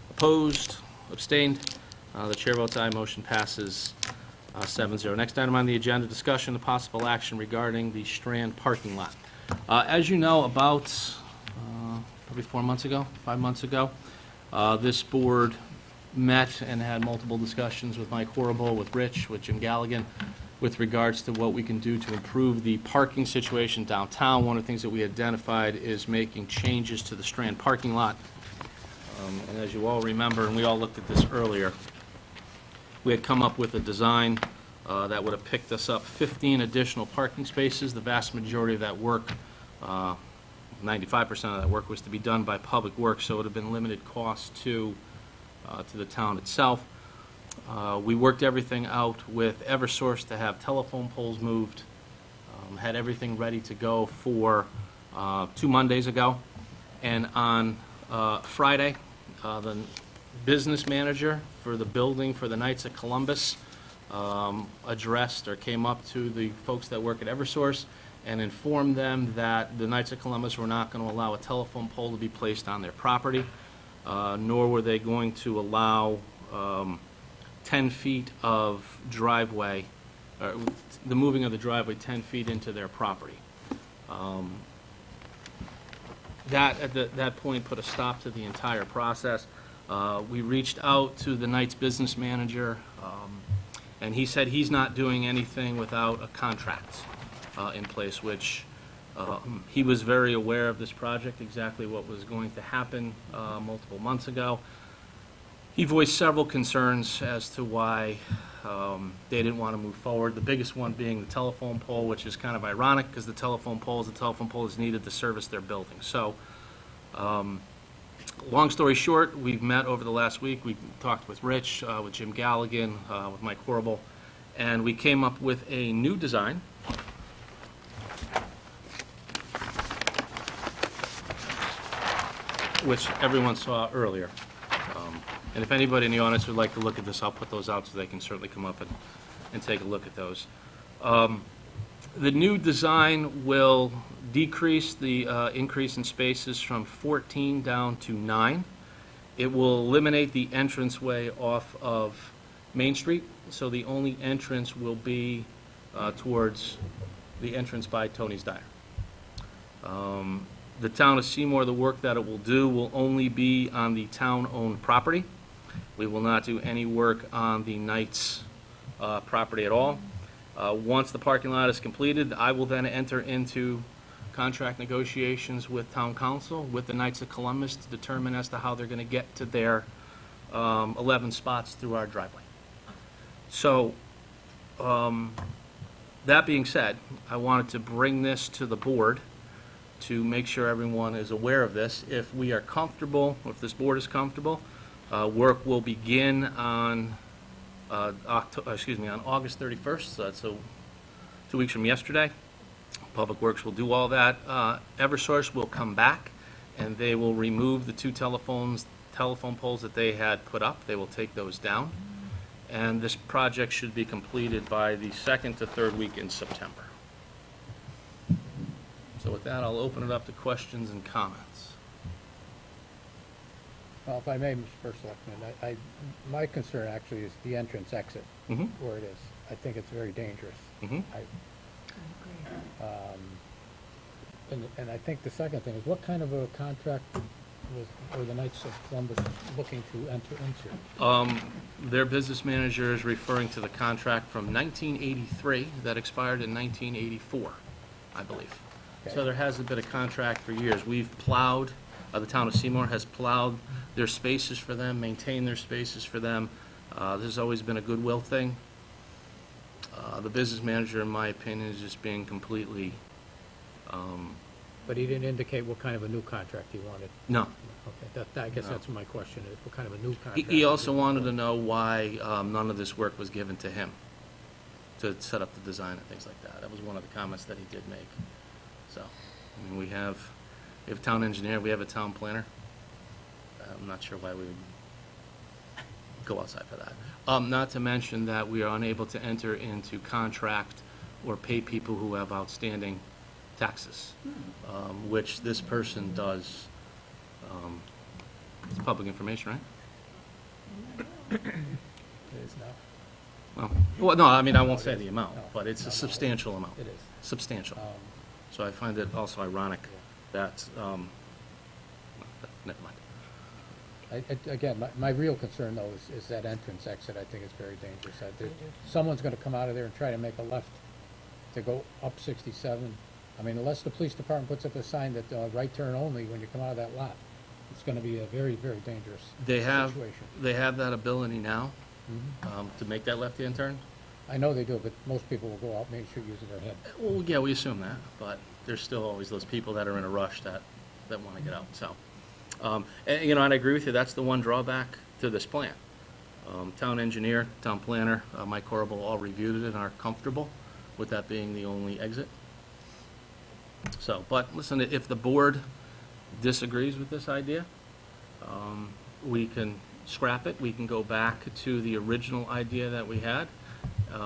Opposed? Abstained? The chair votes aye. Motion passes 7-0. Next item on the agenda, discussion of possible action regarding the Strand parking lot. As you know, about probably 5 months ago, This board met and had multiple discussions with Mike Horrible, with Rich, with Jim Galligan, with regards to what we can do to improve the parking situation downtown. One of the things that we identified is making changes to the Strand parking lot. And as you all remember, and we all looked at this earlier, we had come up with a design that would have picked us up 15 additional parking spaces. The vast majority of that work, 95% of that work, was to be done by Public Works, so it would have been limited cost to the town itself. We worked everything out with Eversource to have telephone poles moved, had everything ready to go for 2 Mondays ago. And on Friday, the business manager for the building for the Knights of Columbus addressed or came up to the folks that work at Eversource and informed them that the Knights of Columbus were not going to allow a telephone pole to be placed on their property, nor were they going to allow 10 feet of driveway, the moving of the driveway 10 feet into their property. That, at that point, put a stop to the entire process. We reached out to the Knights business manager, and he said he's not doing anything without a contract in place, which he was very aware of this project, exactly what was going to happen multiple months ago. He voiced several concerns as to why they didn't want to move forward, the biggest one being the telephone pole, which is kind of ironic because the telephone pole is needed to service their building. So, long story short, we've met over the last week. We talked with Rich, with Jim Galligan, with Mike Horrible, and we came up with a new design. Which everyone saw earlier. And if anybody in the audience would like to look at this, I'll put those out so they can certainly come up and take a look at those. The new design will decrease the increase in spaces from 14 down to 9. It will eliminate the entranceway off of Main Street, so the only entrance will be towards the entrance by Tony's Diner. The town of Seymour, the work that it will do will only be on the town-owned property. We will not do any work on the Knights' property at all. Once the parking lot is completed, I will then enter into contract negotiations with town council, with the Knights of Columbus, to determine as to how they're going to get to their 11 spots through our driveway. So, that being said, I wanted to bring this to the board to make sure everyone is aware of this. If we are comfortable, or if this board is comfortable, work will begin on on August 31st, so that's 2 weeks from yesterday. Public Works will do all that. Eversource will come back, and they will remove the 2 telephone poles that they had put up. They will take those down, and this project should be completed by the 2nd to 3rd week in September. So with that, I'll open it up to questions and comments. Well, if I may, Mr. First Selectman, my concern actually is the entrance exit, Mhm. where it is. I think it's very dangerous. Mhm. And I think the second thing is, what kind of a contract were the Knights of Columbus looking to enter into? Their business manager is referring to the contract from 1983 that expired in 1984, I believe. Okay. So there hasn't been a contract for years. We've plowed, the town of Seymour has plowed their spaces for them, maintained their spaces for them. This has always been a goodwill thing. The business manager, in my opinion, is just being completely, But he didn't indicate what kind of a new contract he wanted. no. Okay, I guess No. that's my question, is what kind of a new He contract? he also wanted to know why none of this work was given to him to set up the design and things like that. That was one of the comments that he did make. So, I mean, we have a town engineer, we have a town planner. I'm not sure why we would go outside for that. Not to mention that we are unable to enter into contract or pay people who have outstanding taxes, which this person does. It's public information, right? It is now. Well, no, I mean, I won't say it the is. amount, No, but it's no, a no, substantial amount. It is. Substantial. So I find it also ironic that, never mind. Again, my real concern though is that entrance exit. I think it's very dangerous. Someone's gonna come out of there and try to make a left to go up 67. I mean, unless the police department puts up a sign that, right turn only when you come out of that lot, it's gonna be a very, very dangerous They have, situation. they have that ability now, Mhm. to make that left-hand turn. I know they do, but most people will go out Main Street using their head. Well, yeah, we assume that, but there's still always those people that are in a rush that want to get out, so. And, you know, and I agree with you, that's the one drawback to this plan. Town engineer, town planner, Mike Corbel all reviewed it and are comfortable with that being the only exit. So, but listen, if the board disagrees with this idea, we can scrap it, we can go back to the original idea that we had.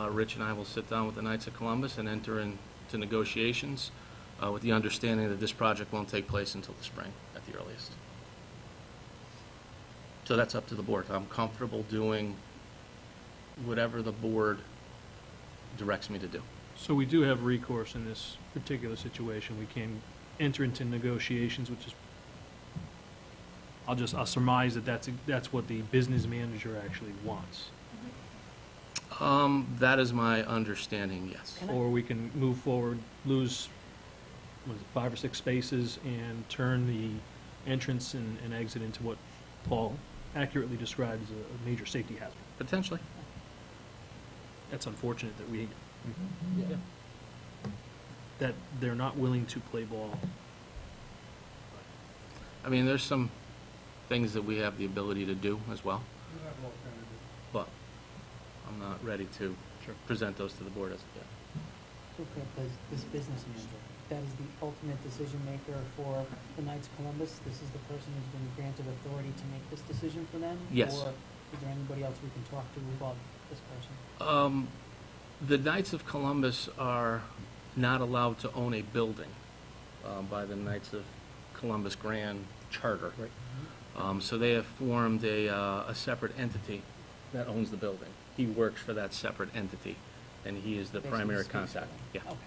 Rich and I will sit down with the Knights of Columbus and enter into negotiations with the understanding that this project won't take place until the spring at the earliest. So that's up to the board. I'm comfortable doing whatever the board directs me to do. So we do have recourse in this particular situation. We can enter into negotiations, which is, I'll surmise that that's what the business manager actually wants. That is my understanding, yes. Or we can move forward, lose, what is it, 5 or 6 spaces, and turn the entrance and exit into what Paul accurately described as a major safety hazard. Potentially. That's unfortunate that that they're not willing to play ball. I mean, there's some things that we have the ability to do as well, You have alternatives. but I'm not ready to present those to the board as of yet. So Craig, does this business manager, that is the ultimate decision maker for the Knights of Columbus? This is the person who's been granted authority to make this decision for them? Yes. Or is there anybody else we can talk to above this person? The Knights of Columbus are not allowed to own a building by the Knights of Columbus Grand Charter. So they have formed a separate entity that owns the building. He works for that separate entity, and he is the Basically primary speaks for contact. them. Yeah. Okay.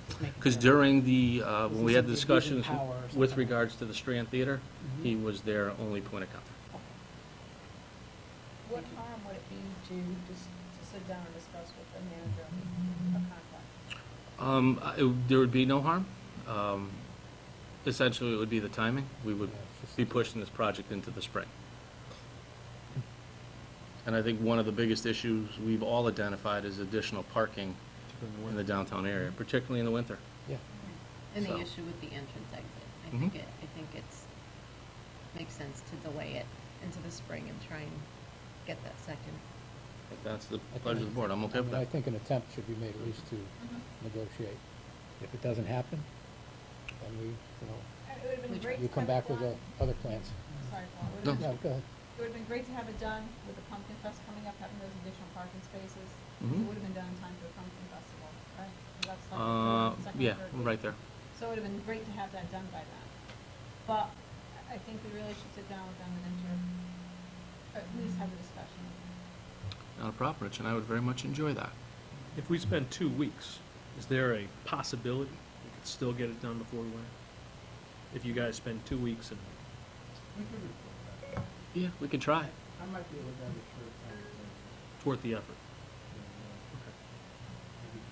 Just making Because sure. during the, when we had This is discussions abusing power or with something. regards to the Strand Theater, Mhm. he was their only point of contact. What harm would it be to just to sit down and discuss with the manager of contact? There would be no harm. Essentially, it would be the timing. We would Yeah, it's just- be pushing this project into the spring. And I think one of the biggest issues we've all identified is additional parking in the downtown area, particularly in the winter. Yeah. And the So- issue with the entrance exit, I Mhm. think it's, makes sense to delay it into the spring and try and get that second. If that's the pleasure of the board, I'm okay with I that. think an attempt should be made at least to negotiate. If it doesn't happen, then It would have been great you to come have back it with done. other plans. Sorry, Paul. It No. would have Yeah, go ahead. It would have been great to have it done with the Pumpkin Fest coming up, having those additional parking spaces. It Mhm. would have been done in time for the Pumpkin Festival, right? That's like the second or Yeah, third week. right there. So it would have been great to have that done by then. But I think we really should sit down with them and at least have a discussion. Not a problem, Rich, and I would very much enjoy that. If we spend 2 weeks, is there a possibility we could still get it done before we went? If you guys spend 2 weeks and We could report that. Yeah, we could try. I might be able to have a short conversation. it's worth the effort. Maybe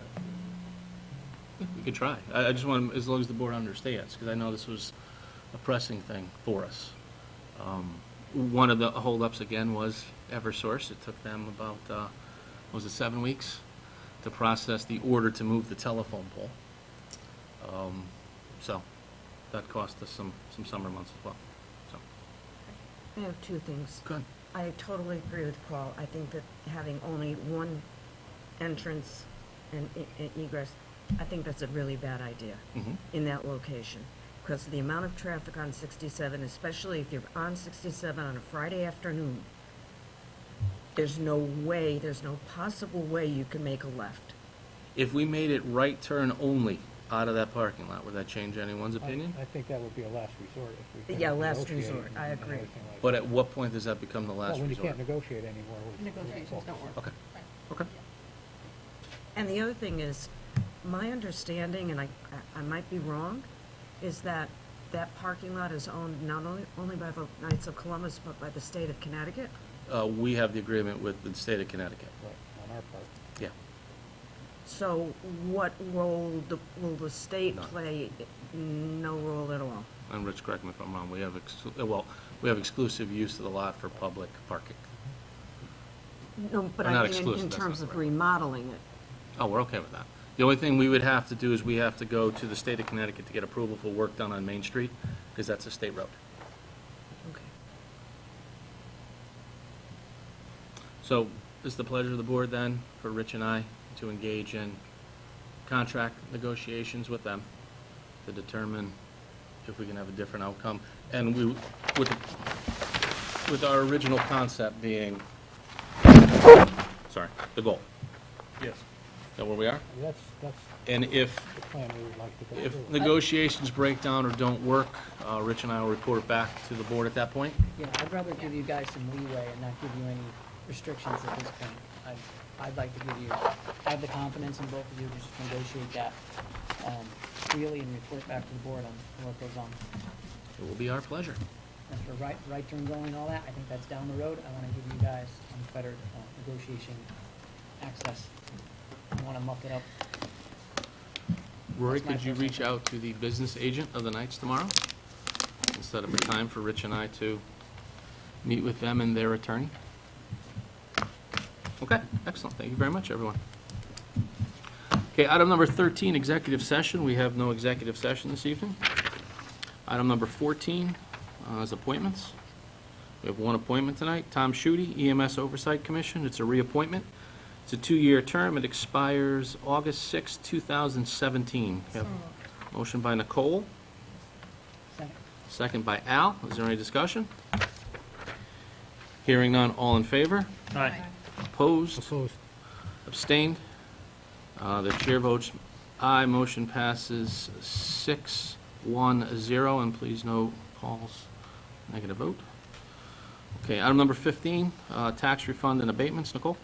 touch We could try. I just want, as long as the board understands, because I know this was a pressing thing for us. One of the holdups, again, was Eversource. It took them about, was it 7 weeks to process the order to move the telephone pole. So that cost us some summer months as well, so. I have two things. Good. I totally agree with Paul. I think that having only one entrance and egress, I think that's a really bad idea Mhm. in that location. Because the amount of traffic on 67, especially if you're on 67 on a Friday afternoon, there's no way, there's no possible way you can make a left. If we made it right turn only out of that parking lot, would that change anyone's opinion? I think that would be a last resort if we can't Yeah, last negotiate resort. I and agree. everything like But that. at what point does that become the Well, last when you resort? can't negotiate anymore. Negotiations don't work. Okay, Right. okay. And the other thing is, my understanding, and I might be wrong, is that that parking lot is owned not only by the Knights of Columbus, but by the state of Connecticut? We have the agreement with the state of Connecticut. Right, on our part. Yeah. So what role will the state None. play? No role at all? And Rich, correct me if I'm wrong, we have, we have exclusive use of the lot for public parking. No, but Or not I mean, exclusive, in that's terms not of right. remodeling it. Oh, we're okay with that. The only thing we would have to do is we have to go to the state of Connecticut to get approval for work done on Main Street, because that's a state road. Okay. So is the pleasure of the board then for Rich and I to engage in contract negotiations with them to determine if we can have a different outcome? And we, with our original concept being, sorry, the goal. Yes. Is that where we are? That's And if the plan we would like to go If through. negotiations break down or don't work, Rich and I will report it back to the board at that point. Yeah, I'd rather give you guys some leeway and not give you any restrictions at this point. I'd like to give you, I have the confidence in both of you to just negotiate that freely and report back to the board on what goes on. It will be our pleasure. And for right turn going and all that, I think that's down the road. I want to give you guys unfettered negotiation access. I want to muck it up. Rory, That's my could you personal reach out to the business agent of the Knights tomorrow? And set up a time for Rich and I to meet with them and their attorney? Okay, excellent. Thank you very much, everyone. Okay, item number 13, executive session. We have no executive session this evening. Item number 14 is appointments. We have one appointment tonight, Tom Schutte, EMS Oversight Commission. It's a reappointment. It's a 2-year term. It expires August 6, 2017. We have a motion by Nicole, Second. second by Al. Is there any discussion? Hearing none, all in favor? Aye. Opposed? Opposed. Abstained? The chair votes aye. Motion passes 6-1-0, and please note Paul's negative vote. Okay, item number 15, tax refund and abatements. Nicole?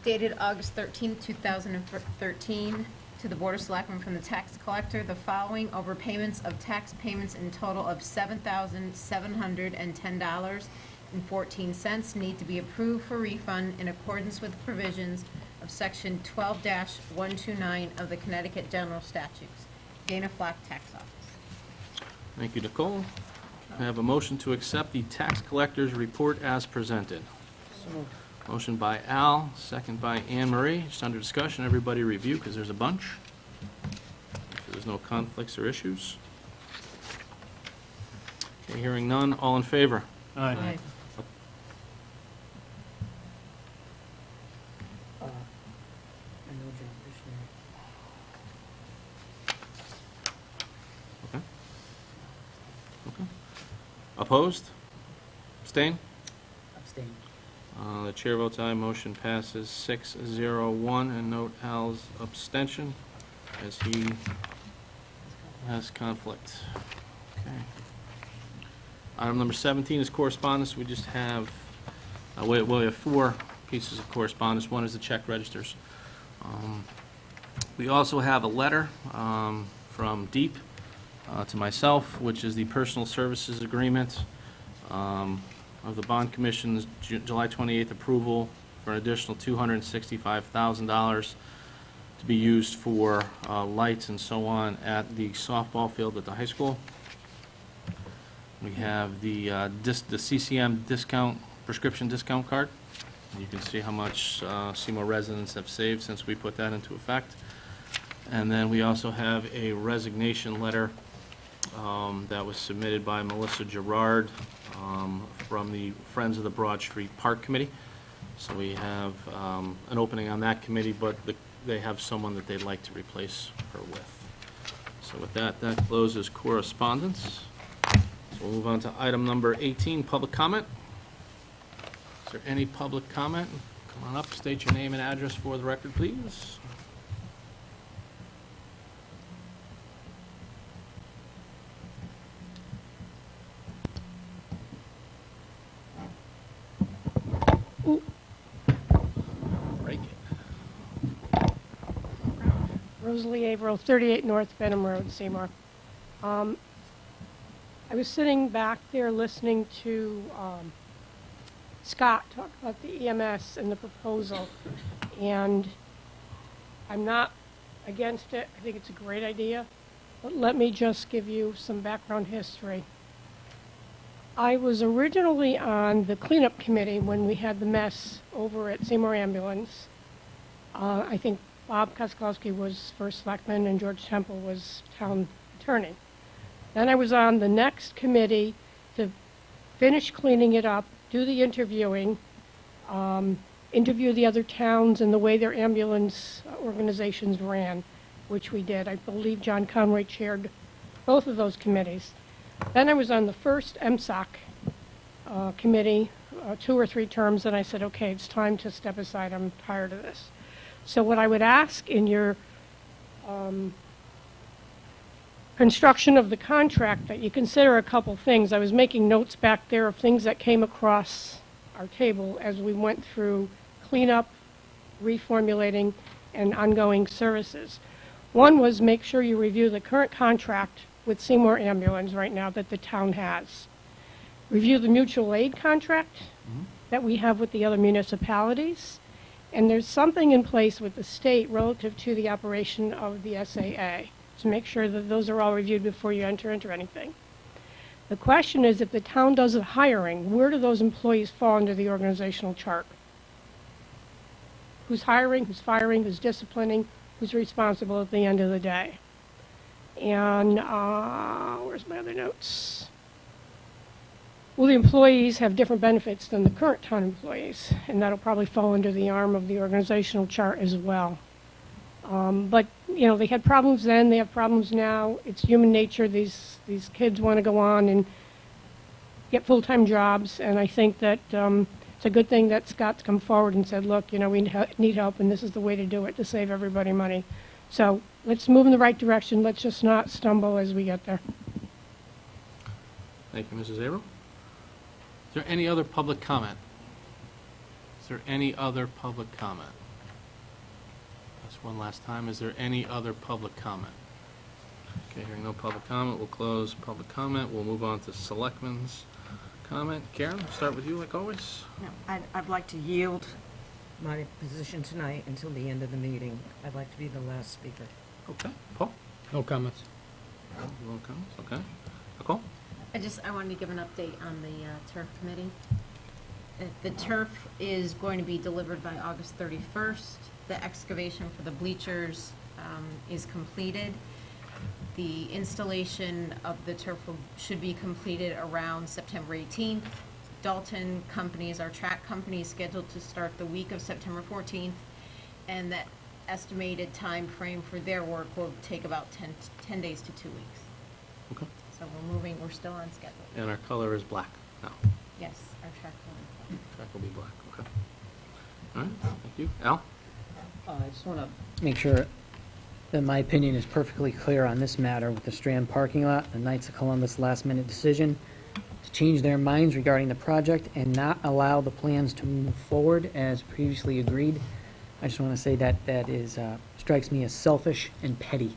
Dated August 13, 2013, to the Board of Selectmen from the tax collector, the following overpayments of tax payments in total of $7,710.14 need to be approved for refund in accordance with provisions of Section 12-129 of the Connecticut General Statutes. Dana Flack, Tax Office. Thank you, Nicole. I have a motion to accept the tax collector's report as presented. So moved. Motion by Al, second by Anne Marie. Just under discussion, everybody review, because there's a bunch. There's no conflicts or issues. Okay, hearing none, all in favor? Aye. I know John Fisher. Okay. Okay. Opposed? Abstain? Abstain. The chair votes aye, motion passes 6-0-1, and note Al's abstention as he has conflict. Okay. Item number 17 is correspondence. We just have, we have 4 pieces of correspondence. One is the check registers. We also have a letter from Deep to myself, which is the personal services agreement of the Bond Commission's July 28th approval for an additional $265,000 to be used for lights and so on at the softball field at the high school. We have the CCM discount, prescription discount card. You can see how much Seymour residents have saved since we put that into effect. And then we also have a resignation letter that was submitted by Melissa Gerard from the Friends of the Broad Street Park Committee. So we have an opening on that committee, but they have someone that they'd like to replace her with. So with that, that closes correspondence. So we'll move on to item number 18, public comment. Is there any public comment? Come on up, state your name and address for the record, please. Break it. Rosalie Averill, 38 North Benham Road, Seymour. I was sitting back there listening to Scott talk about the EMS and the proposal, and I'm not against it. I think it's a great idea, but let me just give you some background history. I was originally on the cleanup committee when we had the mess over at Seymour Ambulance. I think Bob Koskowski was first selectman and George Temple was town attorney. Then I was on the next committee to finish cleaning it up, do the interviewing, interview the other towns and the way their ambulance organizations ran, which we did. I believe John Conway chaired both of those committees. Then I was on the first MSOC committee, 2 or 3 terms, and I said, okay, it's time to step aside. I'm tired of this. So what I would ask in your construction of the contract that you consider a couple things. I was making notes back there of things that came across our table as we went through cleanup, reformulating, and ongoing services. One was make sure you review the current contract with Seymour Ambulance right now that the town has. Review the mutual aid contract that we have with the other municipalities. And there's something in place with the state relative to the operation of the SAA. So make sure that those are all reviewed before you enter into anything. The question is, if the town does the hiring, where do those employees fall under the organizational chart? Who's hiring, who's firing, who's disciplining, who's responsible at the end of the day? And where's my other notes? Will the employees have different benefits than the current town employees? And that'll probably fall under the arm of the organizational chart as well. But, you know, they had problems then, they have problems now. It's human nature. These kids want to go on and get full-time jobs, and I think that it's a good thing that Scott's come forward and said, look, you know, we need help, and this is the way to do it to save everybody money. So let's move in the right direction. Let's just not stumble as we get there. Thank you, Mrs. Averill. Is there any other public comment? Is there any other public comment? Just one last time. Is there any other public comment? Okay, hearing no public comment, we'll close public comment. We'll move on to Selectmen's comment. Karen, we'll start with you like always. No, I'd like to yield my position tonight until the end of the meeting. I'd like to be the last speaker. Okay, Paul? No comments. No comments, okay. Nicole? I wanted to give an update on the turf committee. The turf is going to be delivered by August 31st. The excavation for the bleachers is completed. The installation of the turf should be completed around September 18th. Dalton Company is our track company, is scheduled to start the week of September 14th, and that estimated time frame for their work will take about 10 days to 2 weeks. Okay. So we're still on schedule. And our color is black now. Yes, our track will. Track will be black, okay. All right, thank you. Al? I just want to make sure that my opinion is perfectly clear on this matter with the Strand parking lot, the Knights of Columbus last-minute decision to change their minds regarding the project and not allow the plans to move forward as previously agreed. I just want to say that that is strikes me as selfish and petty.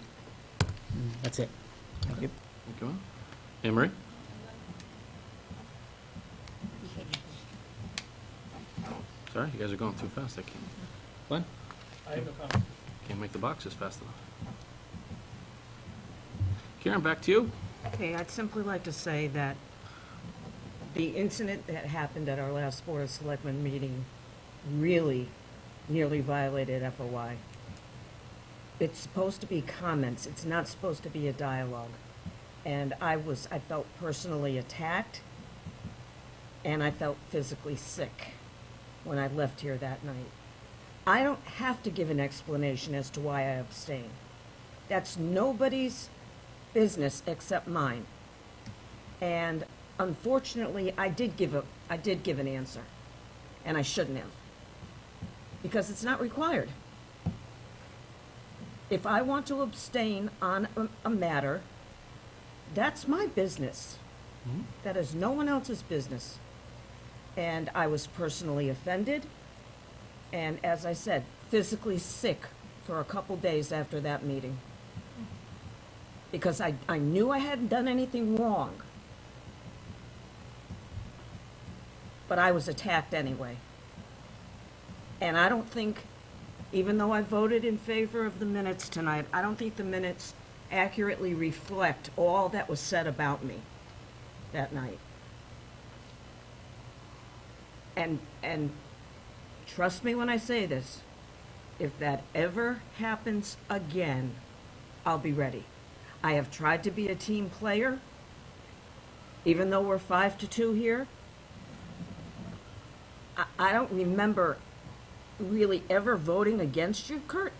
That's it. Thank you. Thank you, Al. Anne Marie? Sorry, you guys are going too fast. I can't. Glenn? I have no comment. Can't make the boxes fast enough. Karen, back to you. Okay, I'd simply like to say that the incident that happened at our last Board of Selectmen meeting really nearly violated FOI. It's supposed to be comments. It's not supposed to be a dialogue. And I felt personally attacked, and I felt physically sick when I left here that night. I don't have to give an explanation as to why I abstained. That's nobody's business except mine. And unfortunately, I did give an answer, and I shouldn't have, because it's not required. If I want to abstain on a matter, that's my business. That is no one else's business. And I was personally offended, and as I said, physically sick for a couple days after that meeting. because I knew I hadn't done anything wrong. But I was attacked anyway. And I don't think, even though I voted in favor of the minutes tonight, I don't think the minutes accurately reflect all that was said about me that night. And trust me when I say this, if that ever happens again, I'll be ready. I have tried to be a team player, even though we're 5-2 here. I don't remember really ever voting against you, Kurt.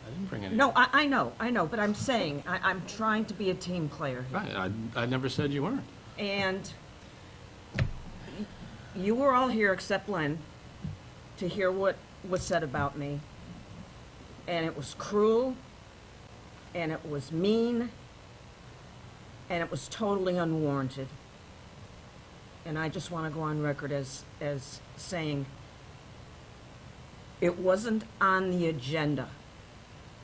I didn't bring any. No, I know, but I'm saying, I'm trying to be a team player here. Right, I never said you weren't. And you were all here except Len to hear what was said about me. And it was cruel, and it was mean, and it was totally unwarranted. And I just want to go on record as saying it wasn't on the agenda.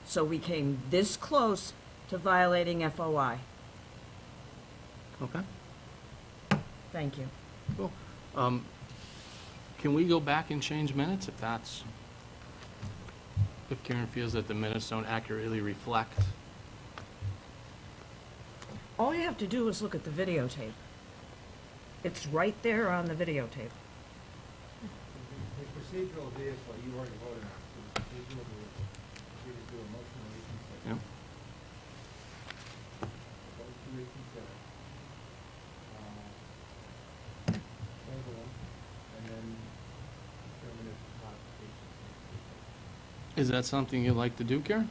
So we came this close to violating FOI. Okay, Thank you. cool. Can we go back and change minutes if Karen feels that the minutes don't accurately reflect? All you have to do is look at the videotape. It's right there on the videotape. The procedural vehicle, you already voted on, so the procedural vehicle, you just do a motion to reconsider. Yep. Vote to reconsider. Table them, and then determine if modifications. Is that something you'd like to do, Karen?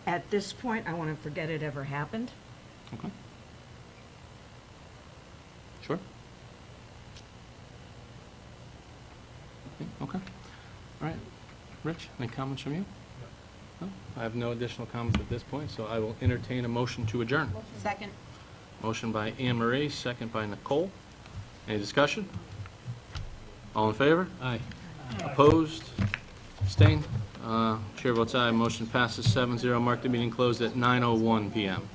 At this point, I want to forget it ever happened. Okay. Sure. Okay. All right. Rich, any comments from you? No? I have no additional comments at this point, so I will entertain a motion to adjourn. Second. Motion by Anne Marie, second by Nicole. Any discussion? All in favor? Aye. Opposed? Abstained? Chair votes aye. Motion passes 7-0. Mark the meeting closed at 9:01 PM.